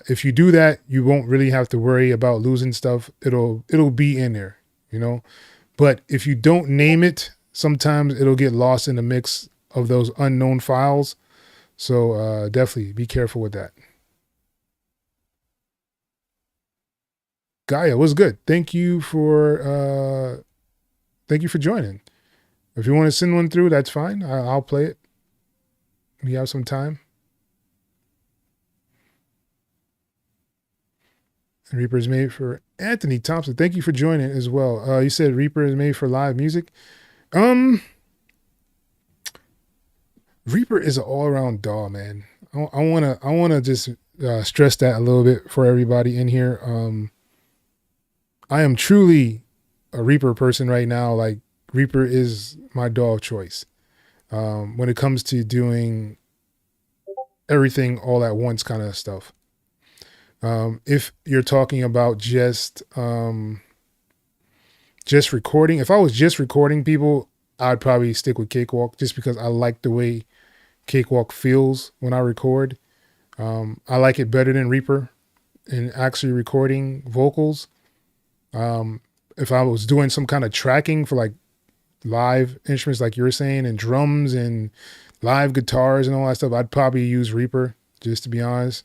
If you do that, you won't really have to worry about losing stuff. It'll be in there, you know. But if you don't name it, sometimes it'll get lost in the mix of those unknown files. So definitely be careful with that. Gaia, what's good? Thank you for joining. If you want to send one through, that's fine. I'll play it. We have some time. Reaper is made for Anthony Thompson. Thank you for joining as well. You said Reaper is made for live music. Reaper is an all-around DAW, man. I wanna just stress that a little bit for everybody in here. I am truly a Reaper person right now. Like, Reaper is my DAW of choice when it comes to doing everything all at once kind of stuff. If you're talking about just recording, if I was just recording people, I'd probably stick with Cakewalk just because I like the way Cakewalk feels when I record. I like it better than Reaper in actually recording vocals. If I was doing some kind of tracking for like live instruments, like you were saying, and drums and live guitars and all that stuff, I'd probably use Reaper, just to be honest.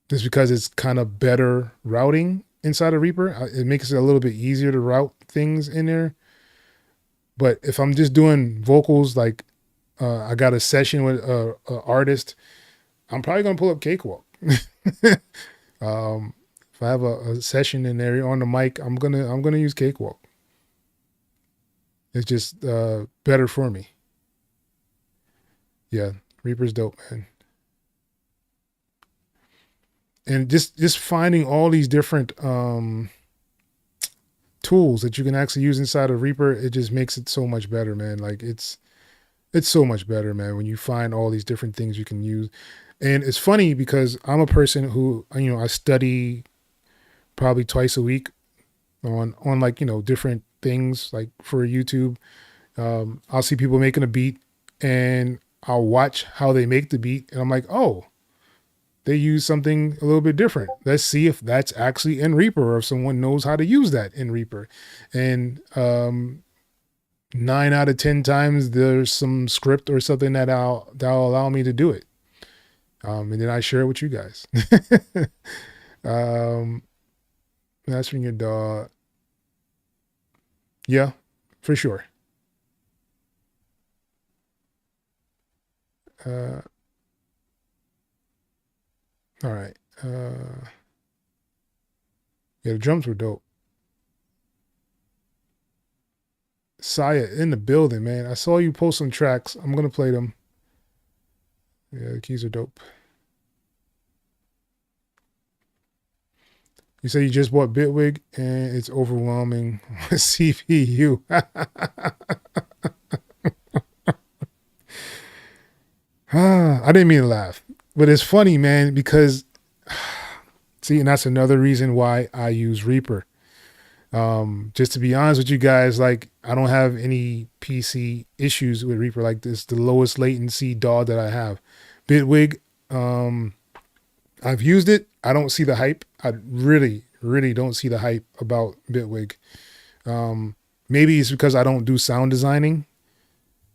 Just because it's kind of better routing inside of Reaper. It makes it a little bit easier to route things in there. But if I'm just doing vocals, like I got a session with an artist I'm probably gonna pull up Cakewalk. If I have a session in there on the mic, I'm gonna use Cakewalk. It's just better for me. Yeah, Reaper's dope, man. And just finding all these different tools that you can actually use inside of Reaper, it just makes it so much better, man. Like it's so much better, man, when you find all these different things you can use. And it's funny because I'm a person who, I study probably twice a week on like, different things like for YouTube. I'll see people making a beat and I'll watch how they make the beat and I'm like, oh, they use something a little bit different. Let's see if that's actually in Reaper or if someone knows how to use that in Reaper. And 9 out of 10 times there's some script or something that'll allow me to do it. And then I share it with you guys. That's from your dog. Yeah, for sure. All right. Yeah, the drums were dope. Saya in the building, man. I saw you post some tracks. I'm gonna play them. Yeah, the keys are dope. You say you just bought Bitwig and it's overwhelming with CPU. I didn't mean to laugh, but it's funny, man, because see, and that's another reason why I use Reaper. Just to be honest with you guys, like I don't have any PC issues with Reaper. Like this, the lowest latency DAW that I have. Bitwig, I've used it. I don't see the hype. I really, really don't see the hype about Bitwig. Maybe it's because I don't do sound designing.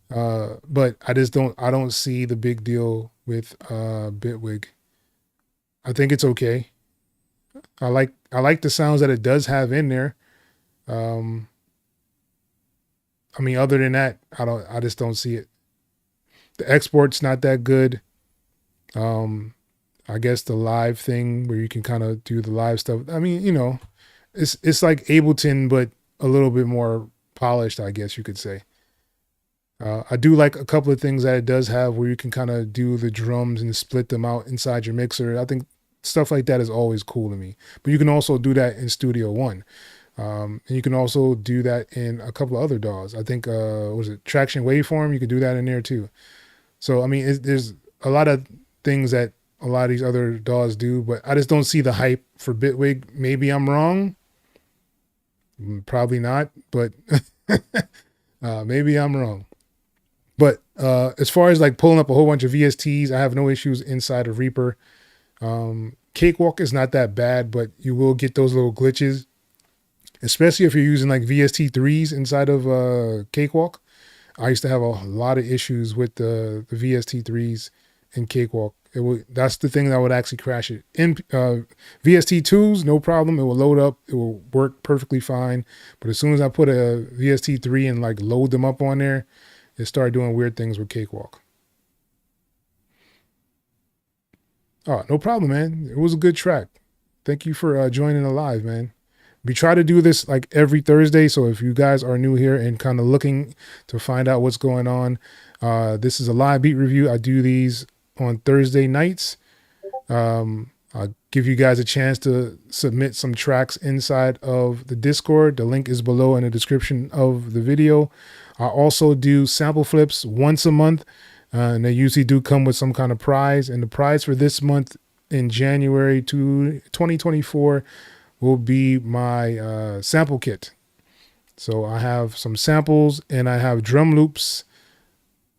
But I don't see the big deal with Bitwig. I think it's okay. I like the sounds that it does have in there. I mean, other than that, I just don't see it. The export's not that good. I guess the live thing where you can kind of do the live stuff. I mean, it's like Ableton, but a little bit more polished, I guess you could say. I do like a couple of things that it does have where you can kind of do the drums and split them out inside your mixer. I think stuff like that is always cool to me. But you can also do that in Studio One. And you can also do that in a couple of other DAWs. I think, was it Traction Waveform? You could do that in there too. So, I mean, there's a lot of things that a lot of these other DAWs do, but I just don't see the hype for Bitwig. Maybe I'm wrong. Probably not, but maybe I'm wrong. But as far as like pulling up a whole bunch of VSTs, I have no issues inside of Reaper. Cakewalk is not that bad, but you will get those little glitches, especially if you're using like VST3s inside of Cakewalk. I used to have a lot of issues with the VST3s in Cakewalk. That's the thing that would actually crash it. In VST2s, no problem. It will load up. It will work perfectly fine. But as soon as I put a VST3 and like load them up on there, it started doing weird things with Cakewalk. Oh, no problem, man. It was a good track. Thank you for joining the live, man. We try to do this like every Thursday. So if you guys are new here and kind of looking to find out what's going on, this is a live beat review. I do these on Thursday nights. I'll give you guys a chance to submit some tracks inside of the Discord. The link is below in the description of the video. I also do sample flips once a month, and they usually do come with some kind of prize. And the prize for this month in January 2024 will be my sample kit. So I have some samples and I have drum loops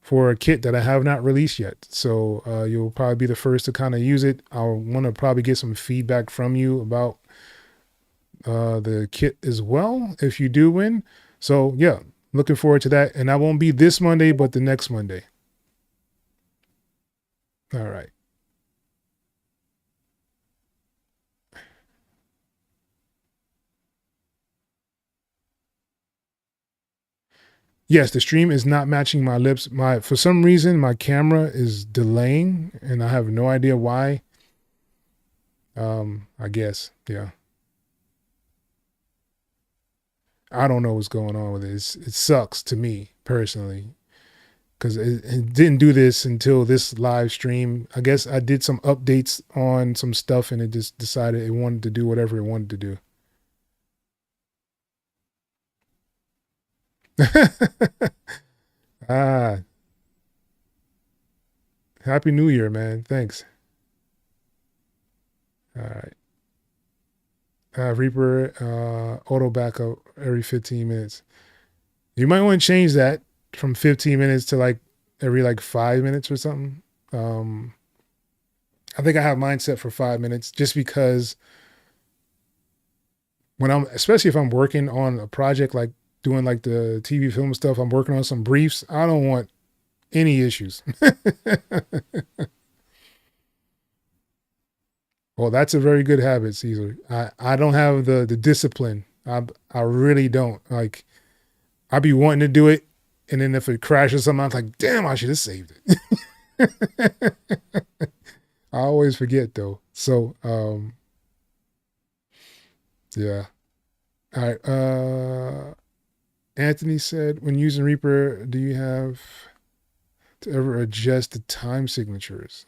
for a kit that I have not released yet. So you'll probably be the first to kind of use it. I'll want to probably get some feedback from you about the kit as well if you do win. So yeah, looking forward to that. And that won't be this Monday, but the next Monday. All right. Yes, the stream is not matching my lips. For some reason my camera is delaying and I have no idea why. I guess, yeah. I don't know what's going on with it. It sucks to me personally because it didn't do this until this live stream. I guess I did some updates on some stuff and it just decided it wanted to do whatever it wanted to do. Ah, Happy New Year, man. Thanks. All right. Reaper auto backup every 15 minutes. You might want to change that from 15 minutes to like every like 5 minutes or something. I think I have mine set for 5 minutes just because especially if I'm working on a project like doing like the TV film stuff, I'm working on some briefs. I don't want any issues. Well, that's a very good habit, Caesar. I don't have the discipline. I really don't. Like I be wanting to do it, and then if it crashes something, I'm like, damn, I should have saved it. I always forget though. So yeah. All right. Anthony said, when using Reaper, do you have to ever adjust the time signatures?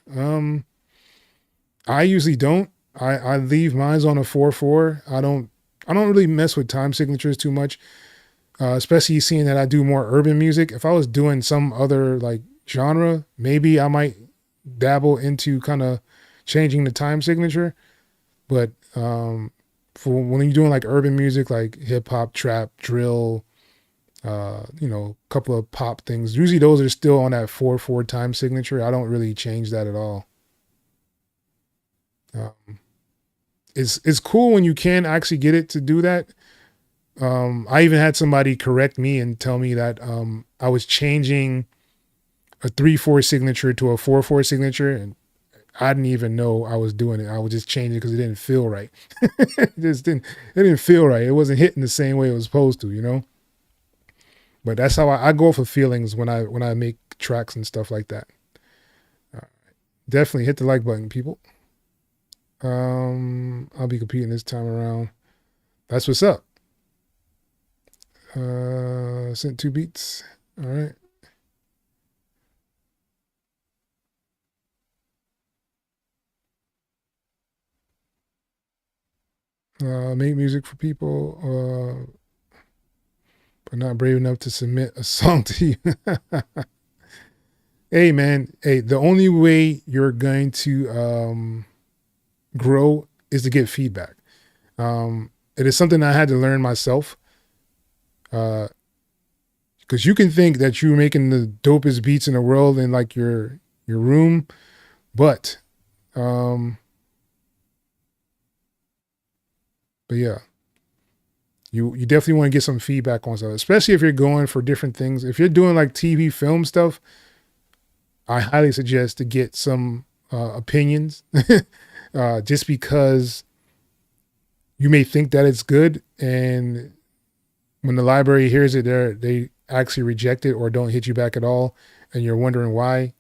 I usually don't. I leave mine on a 4/4. I don't really mess with time signatures too much. Especially seeing that I do more urban music. If I was doing some other like genre, maybe I might dabble into kind of changing the time signature. But for when you're doing like urban music, like hip hop, trap, drill, a couple of pop things, usually those are still on that 4/4 time signature. I don't really change that at all. It's cool when you can actually get it to do that. I even had somebody correct me and tell me that I was changing a 3/4 signature to a 4/4 signature, and I didn't even know I was doing it. I was just changing it because it didn't feel right. It didn't feel right. It wasn't hitting the same way it was supposed to. But that's how I go for feelings when I make tracks and stuff like that. Definitely hit the like button, people. I'll be competing this time around. That's what's up. Sent 2 beats. All right. Make music for people, but not brave enough to submit a song to you. Hey, man. Hey, the only way you're going to grow is to get feedback. It is something I had to learn myself. Because you can think that you're making the dopest beats in the world in like your room, but yeah, you definitely want to get some feedback on stuff, especially if you're going for different things. If you're doing like TV film stuff, I highly suggest to get some opinions, just because you may think that it's good, and when the library hears it, they actually reject it or don't hit you back at all, and you're wondering why.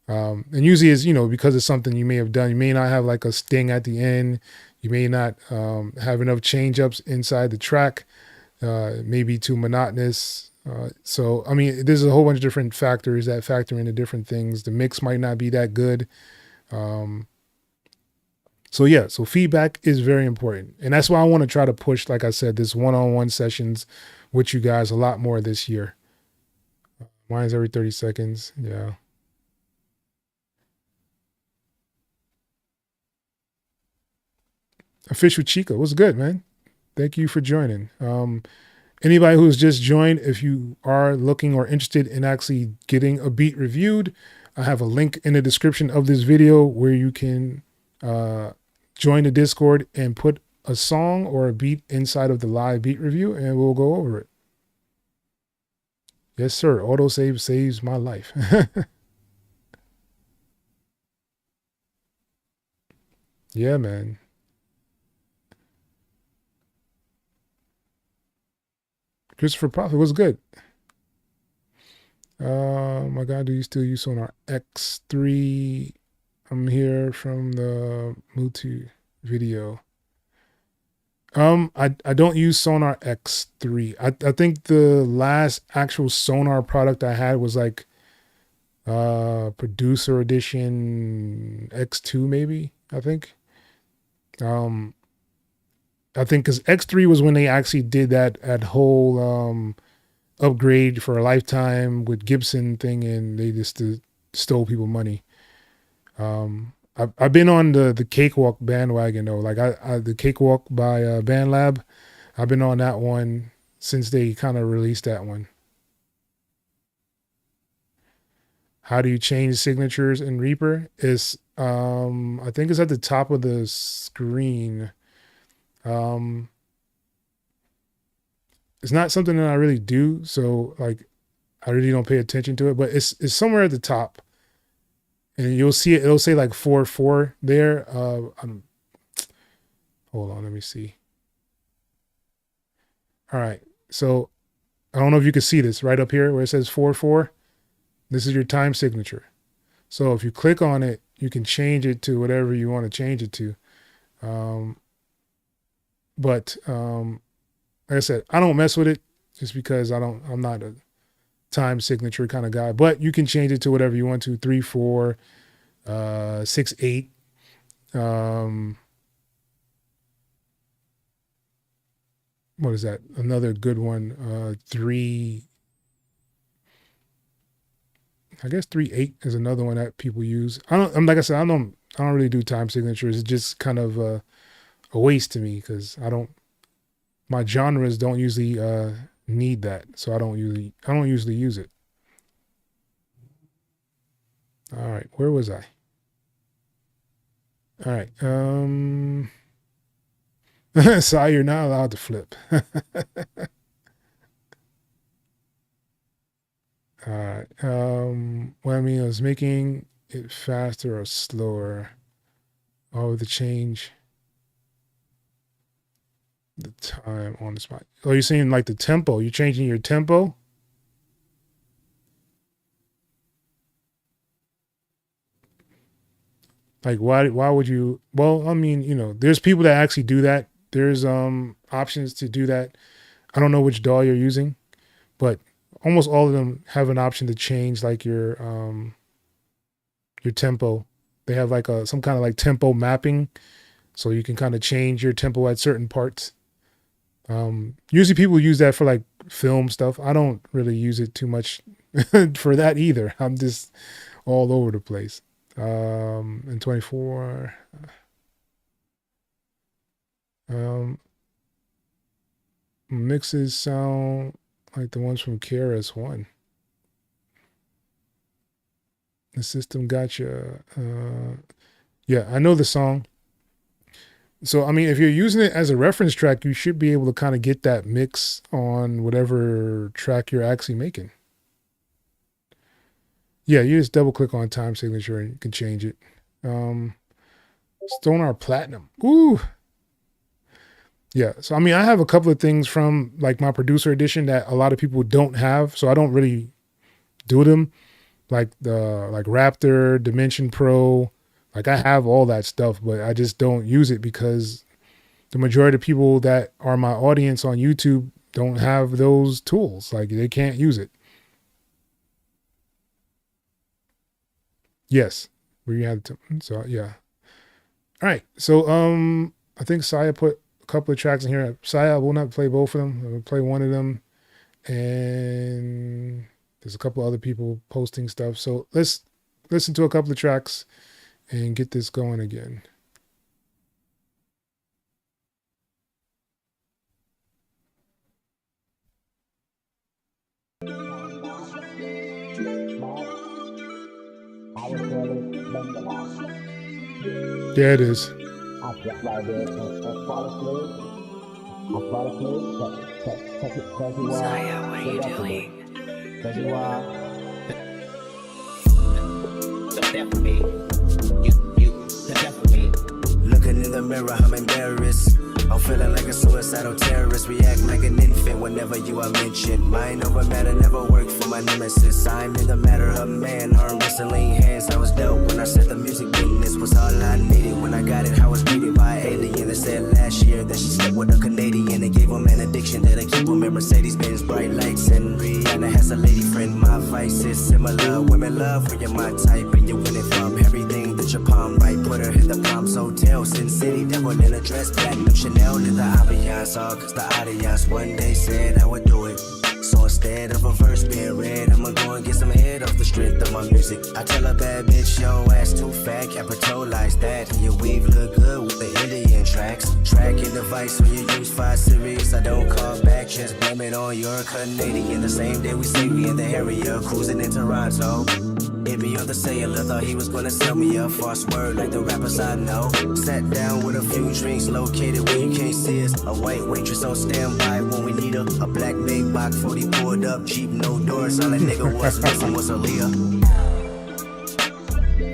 And usually it's, because it's something you may have done. You may not have like a sting at the end. You may not have enough change ups inside the track. It may be too monotonous. So, I mean, there's a whole bunch of different factors that factor into different things. The mix might not be that good. So feedback is very important. And that's why I want to try to push, like I said, this one-on-one sessions with you guys a lot more this year. Mine's every 30 seconds. Yeah. A Fish with Chica. What's good, man? Thank you for joining. Anybody who's just joined, if you are looking or interested in actually getting a beat reviewed, I have a link in the description of this video where you can join the Discord and put a song or a beat inside of the live beat review, and we'll go over it. Yes, sir. Autosave saves my life. Yeah, man. Christopher Prophet was good. My God, do you still use Sonar X3? I'm here from the Mutu video. I don't use Sonar X3. I think the last actual Sonar product I had was like Producer Edition X2 maybe, I think. I think because X3 was when they actually did that whole upgrade for a lifetime with Gibson thing, and they just stole people money. I've been on the Cakewalk bandwagon though. Like the Cakewalk by BandLab, I've been on that one since they kind of released that one. How do you change signatures in Reaper? Is I think it's at the top of the screen. It's not something that I really do, so like I really don't pay attention to it, but it's somewhere at the top. And you'll see it, it'll say like 4.4 there. Hold on, let me see. All right. So I don't know if you can see this right up here where it says 4.4. This is your time signature. So if you click on it, you can change it to whatever you want to change it to. But like I said, I don't mess with it just because I'm not a time signature kind of guy, but you can change it to whatever you want to, 3.4, 6.8. What is that? Another good one. 3. I guess 3.8 is another one that people use. Like I said, I don't really do time signatures. It's just kind of a waste to me because my genres don't usually need that, so I don't usually use it. All right, where was I? All right, so you're not allowed to flip. All right, what I mean is making it faster or slower. Oh, the change the time on the spot. Oh, you're saying like the tempo. You're changing your tempo? Like why would you? Well, I mean, there's people that actually do that. There's options to do that. I don't know which DAW you're using, but almost all of them have an option to change like your tempo. They have like some kind of like tempo mapping, so you can kind of change your tempo at certain parts. Usually people use that for like film stuff. I don't really use it too much for that either. I'm just all over the place. And 24. Mixes sound like the ones from KRS-One. The system gotcha. Yeah, I know the song. So, I mean, if you're using it as a reference track, you should be able to kind of get that mix on whatever track you're actually making. Yeah, you just double click on time signature and you can change it. Sonar Platinum. Ooh. Yeah, so I mean, I have a couple of things from like my producer edition that a lot of people don't have, so I don't really do them. Like Raptor, Dimension Pro. Like I have all that stuff, but I just don't use it because the majority of people that are my audience on YouTube don't have those tools. Like they can't use it. Yes, we have to. So yeah. All right. So I think Saya put a couple of tracks in here. Saya, I will not play both of them. I will play one of them, and there's a couple other people posting stuff. So let's listen to a couple of tracks and get this going again. There it is. Zaya, what are you doing? Looking in the mirror, I'm embarrassed. I'm feeling like a suicidal terrorist. React like an infant whenever you are mentioned. Mind over matter never worked for my my nemesis. I'm in the matter of man, arm wrestling hands. I was dope when I said the music business was all I needed. When I got it, I was greeted by an alien that said last year that she slept with a Canadian and gave him an addiction that'll keep him in Mercedes-Benz bright lights. And Rihanna has a lady friend. My vice is similar. Women love when you're my type and you're winning from everything that your palm right. Put her in the Palms Hotel, Sin City, devil in a dress, platinum Chanel in the ambiance. All cause the audience one day said I would do it. So instead of a verse being read, I'ma go and get some head off the strength of my music. I tell a bad bitch, yo ass too fat, capitalize that. And your weave look good with the Indian tracks. Tracking device when you use 5 series, I don't call back, just blame it on your Canadian. The same day we say we in the area, cruising in Toronto. Hit me on the cellular, thought he was gonna sell me a false word like the rappers I know. Sat down with a few drinks, located where you can't see us. A white waitress on standby when we need her. A black Maybach 40 pulled up, Jeep, no doors. All that nigga was missing was a Leah.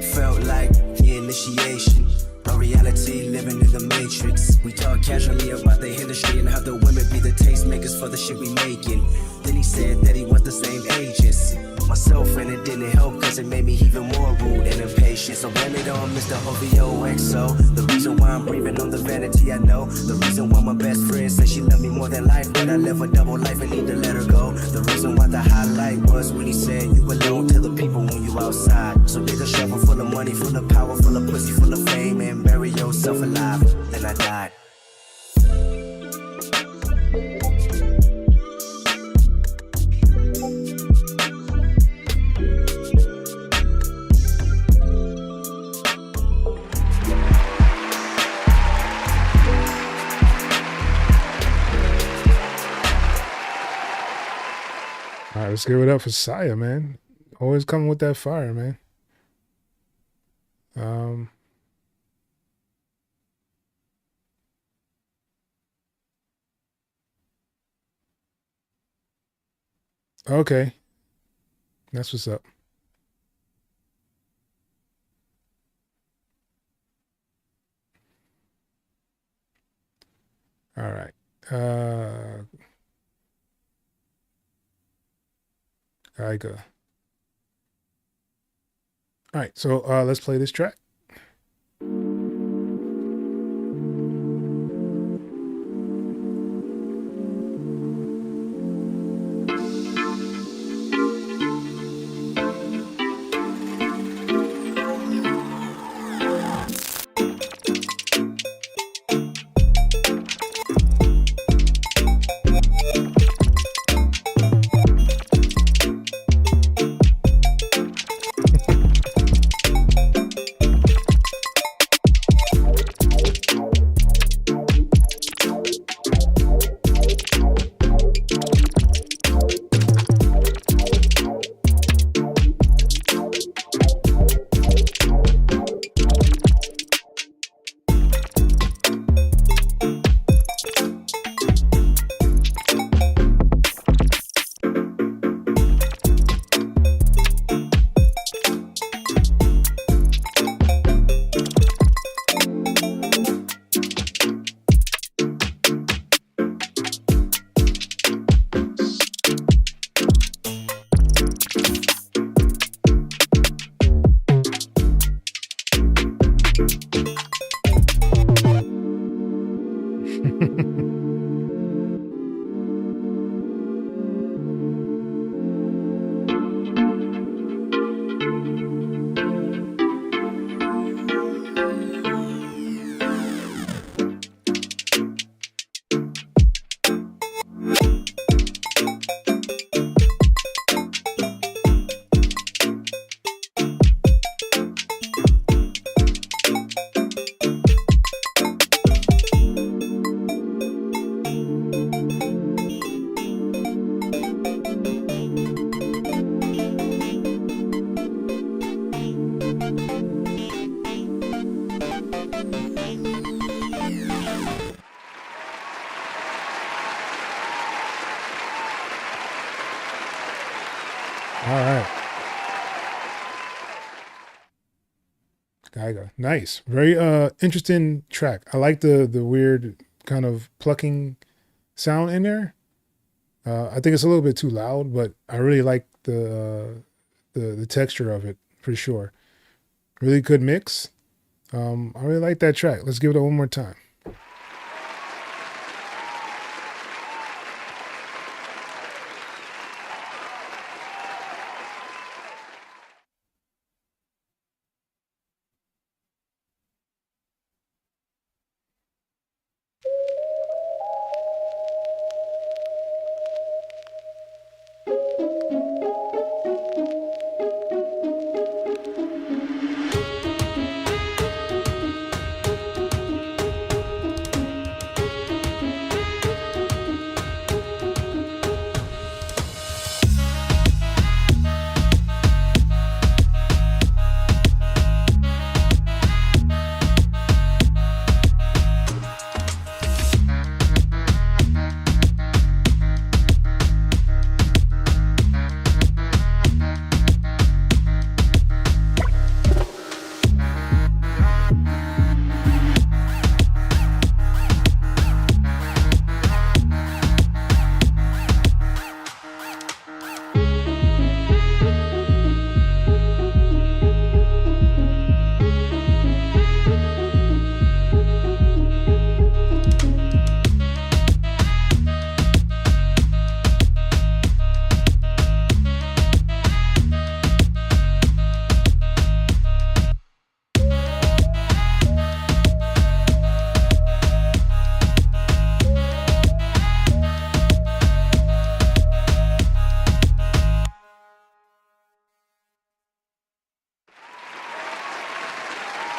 Felt like the initiation. A reality living in the matrix. We talk casually about the industry and how the women be the tastemakers for the shit we making. Then he said that he was the same age as myself, and it didn't help cause it made me even more rude and impatient. So blame it on Mr. X.E.L. The reason why I'm breathing on the vanity I know. The reason why my best friend said she loved me more than life, but I live a double life and need to let her go. The reason why the highlight was when he said you belong to the people when you outside. So dig a shovel full of money, full of power, full of pussy, full of fame, and bury yourself alive. Then I died. All right, let's give it up for Saya, man. Always coming with that fire, man. Okay. That's what's up. All right. I go. All right, so let's play this track. All right. Geiger. Nice. Very interesting track. I like the weird kind of plucking sound in there. I think it's a little bit too loud, but I really like the texture of it for sure. Really good mix. I really like that track. Let's give it one more time.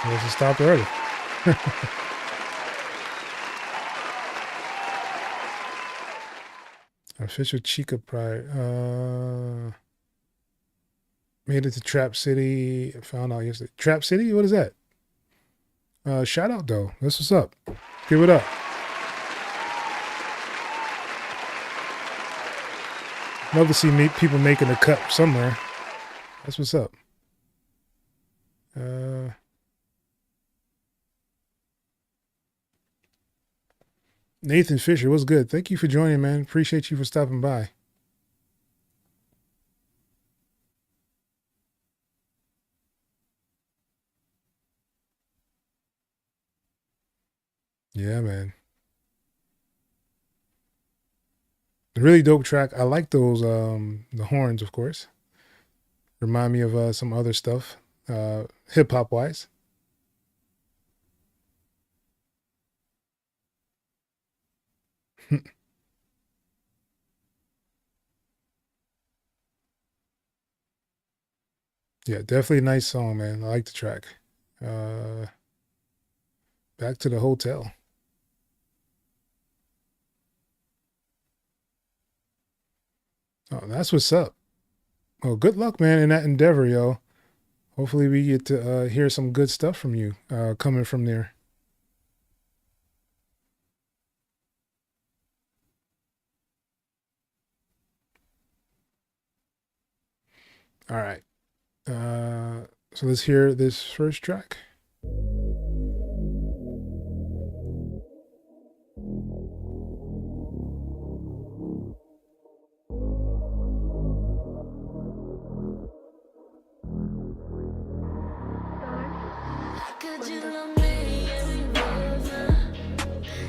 Let's just stop early. Official Chica Pride. Made it to Trap City. Found out yesterday. Trap City? What is that? Shout out though. That's what's up. Give it up. Love to see people making a cut somewhere. That's what's up. Nathan Fisher, what's good? Thank you for joining, man. Appreciate you for stopping by. Yeah, man. A really dope track. I like those the horns, of course. Remind me of some other stuff, hip hop wise. Yeah, definitely a nice song, man. I like the track. Back to the Hotel. Oh, that's what's up. Well, good luck, man, in that endeavor, yo. Hopefully we get to hear some good stuff from you coming from there. All right. So let's hear this first track. Could you love me if you wasn't?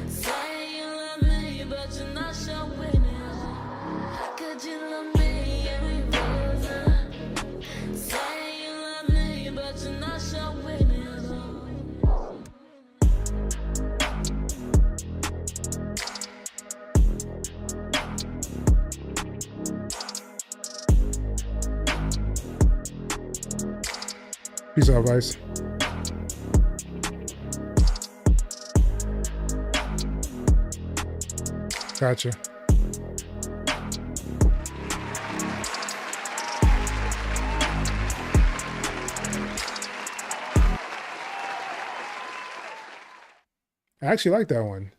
Say you love me, but you're not showing it. Could you love me if you wasn't? Say you love me, but you're not showing it. Peace out, guys. Gotcha. I actually like that one.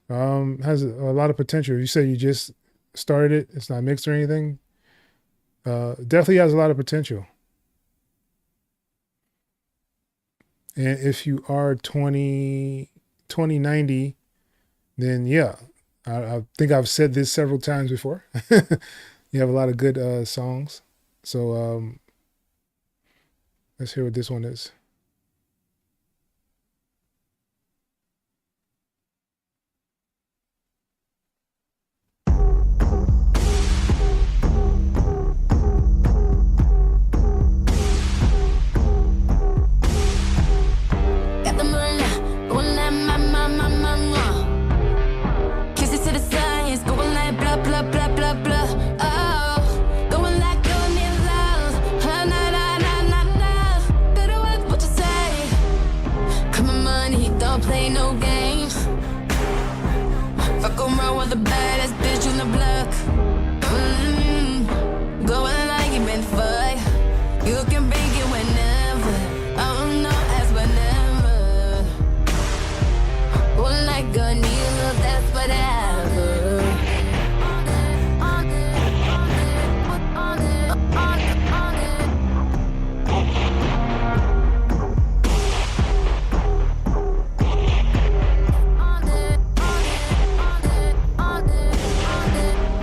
Has a lot of potential. You said you just started it. It's not mixed or anything. Definitely has a lot of potential. And if you are 2090, then yeah, I think I've said this several times before. You have a lot of good songs. So let's hear what this one is. Got the moolah, going like ma. Kisses to the science, going like blah blah blah blah blah. Oh, going like you're in love. Na na na na na. Better watch what you say. Come on, money, don't play no games. Fuck around with the baddest bitch in the block. Going like you been fucked. You can bring it whenever. I don't know, as whenever. Well, like a needle, that's whatever.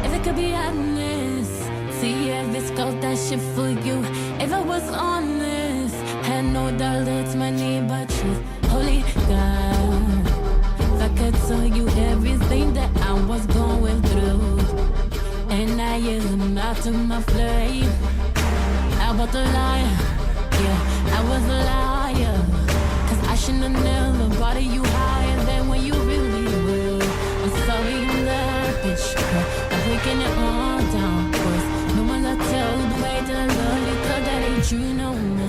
If it could be honest, see if this goes that shit for you. If I was honest, had no doubt it's my name, but truth, holy God. If I could tell you everything that I was going through, and I am not to my flame. I was a liar, yeah, I was a liar. Cause I shouldn't have never brought you higher than when you really were. I'm sorry, love, bitch, but I'm breaking it all down. Cause no one will tell the way that I love you, cause that ain't true no more.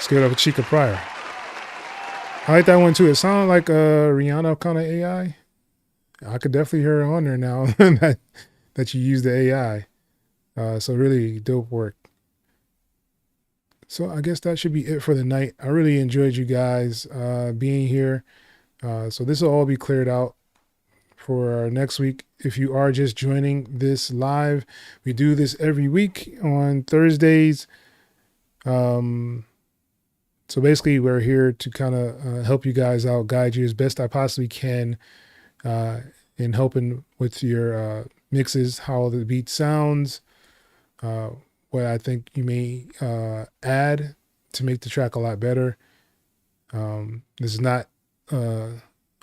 Scared of Chica Pryor. I like that one too. It sounded like a Rihanna kind of AI. I could definitely hear her on there now that you use the AI. So really dope work. So I guess that should be it for the night. I really enjoyed you guys being here. So this will all be cleared out for next week. If you are just joining this live, we do this every week on Thursdays. So basically we're here to kind of help you guys out, guide you as best I possibly can in helping with your mixes, how the beat sounds, what I think you may add to make the track a lot better. This is not a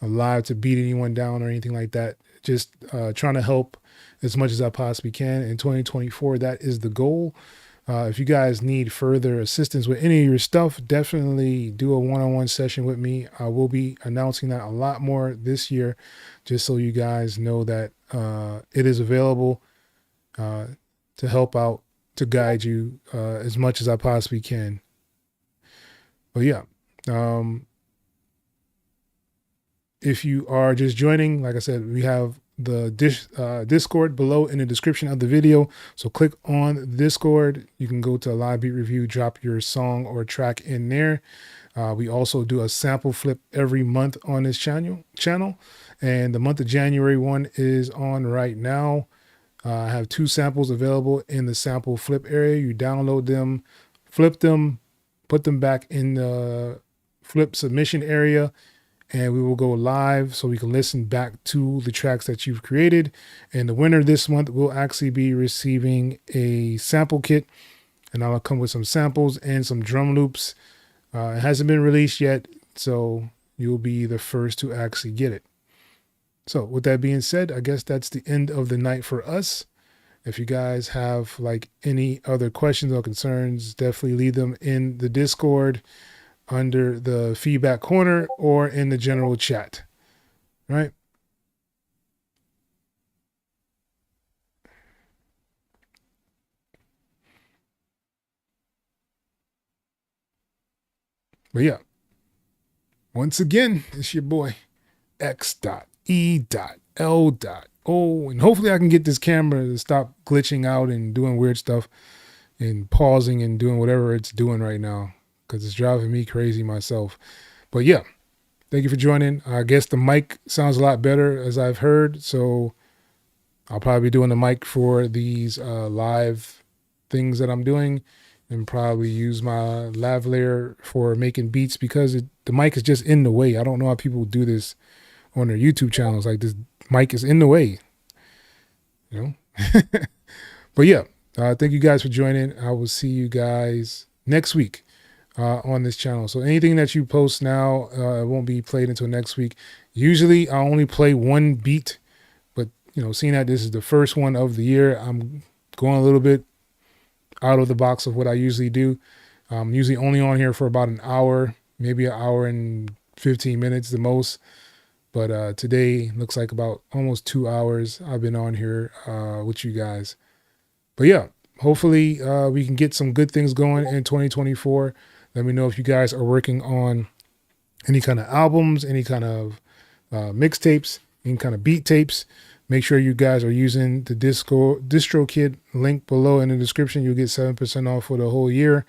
live to beat anyone down or anything like that. Just trying to help as much as I possibly can. In 2024, that is the goal. If you guys need further assistance with any of your stuff, definitely do a one-on-one session with me. I will be announcing that a lot more this year, just so you guys know that it is available to help out, to guide you as much as I possibly can. But yeah, if you are just joining, like I said, we have the Discord below in the description of the video. So click on Discord. You can go to Live Beat Review, drop your song or track in there. We also do a sample flip every month on this channel. And the month of January one is on right now. I have 2 samples available in the sample flip area. You download them, flip them, put them back in the flip submission area, and we will go live so we can listen back to the tracks that you've created. And the winner this month will actually be receiving a sample kit, and I'll come with some samples and some drum loops. It hasn't been released yet, so you'll be the first to actually get it. So with that being said, I guess that's the end of the night for us. If you guys have like any other questions or concerns, definitely leave them in the Discord under the feedback corner or in the general chat. Right? But yeah, once again, it's your boy X.E.L.O. And hopefully I can get this camera to stop glitching out and doing weird stuff and pausing and doing whatever it's doing right now, because it's driving me crazy myself. But yeah, thank you for joining. I guess the mic sounds a lot better as I've heard, so I'll probably be doing the mic for these live things that I'm doing, and probably use my lavalier for making beats because the mic is just in the way. I don't know how people do this on their YouTube channels. Like, this mic is in the way, you know? But yeah, thank you guys for joining. I will see you guys next week on this channel. So anything that you post now, it won't be played until next week. Usually I only play one beat, but you know, seeing that this is the first one of the year, I'm going a little bit out of the box of what I usually do. I'm usually only on here for about an hour, maybe an hour and 15 minutes the most. But today looks like about almost 2 hours I've been on here with you guys. But yeah, hopefully we can get some good things going in 2024. Let me know if you guys are working on any kind of albums, any kind of mixtapes, any kind of beat tapes. Make sure you guys are using the DistroKid link below in the description. You'll get 7% off for the whole year.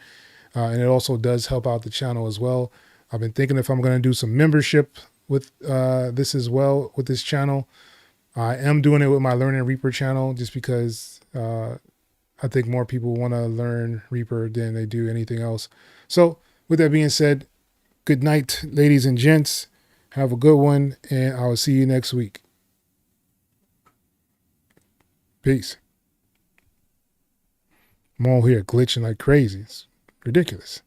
And it also does help out the channel as well. I've been thinking if I'm going to do some membership with this as well, with this channel. I am doing it with my Learning Reaper channel just because I think more people want to learn Reaper than they do anything else. So with that being said, good night, ladies and gents. Have a good one, and I will see you next week. Peace. I'm all here glitching like crazy. It's ridiculous.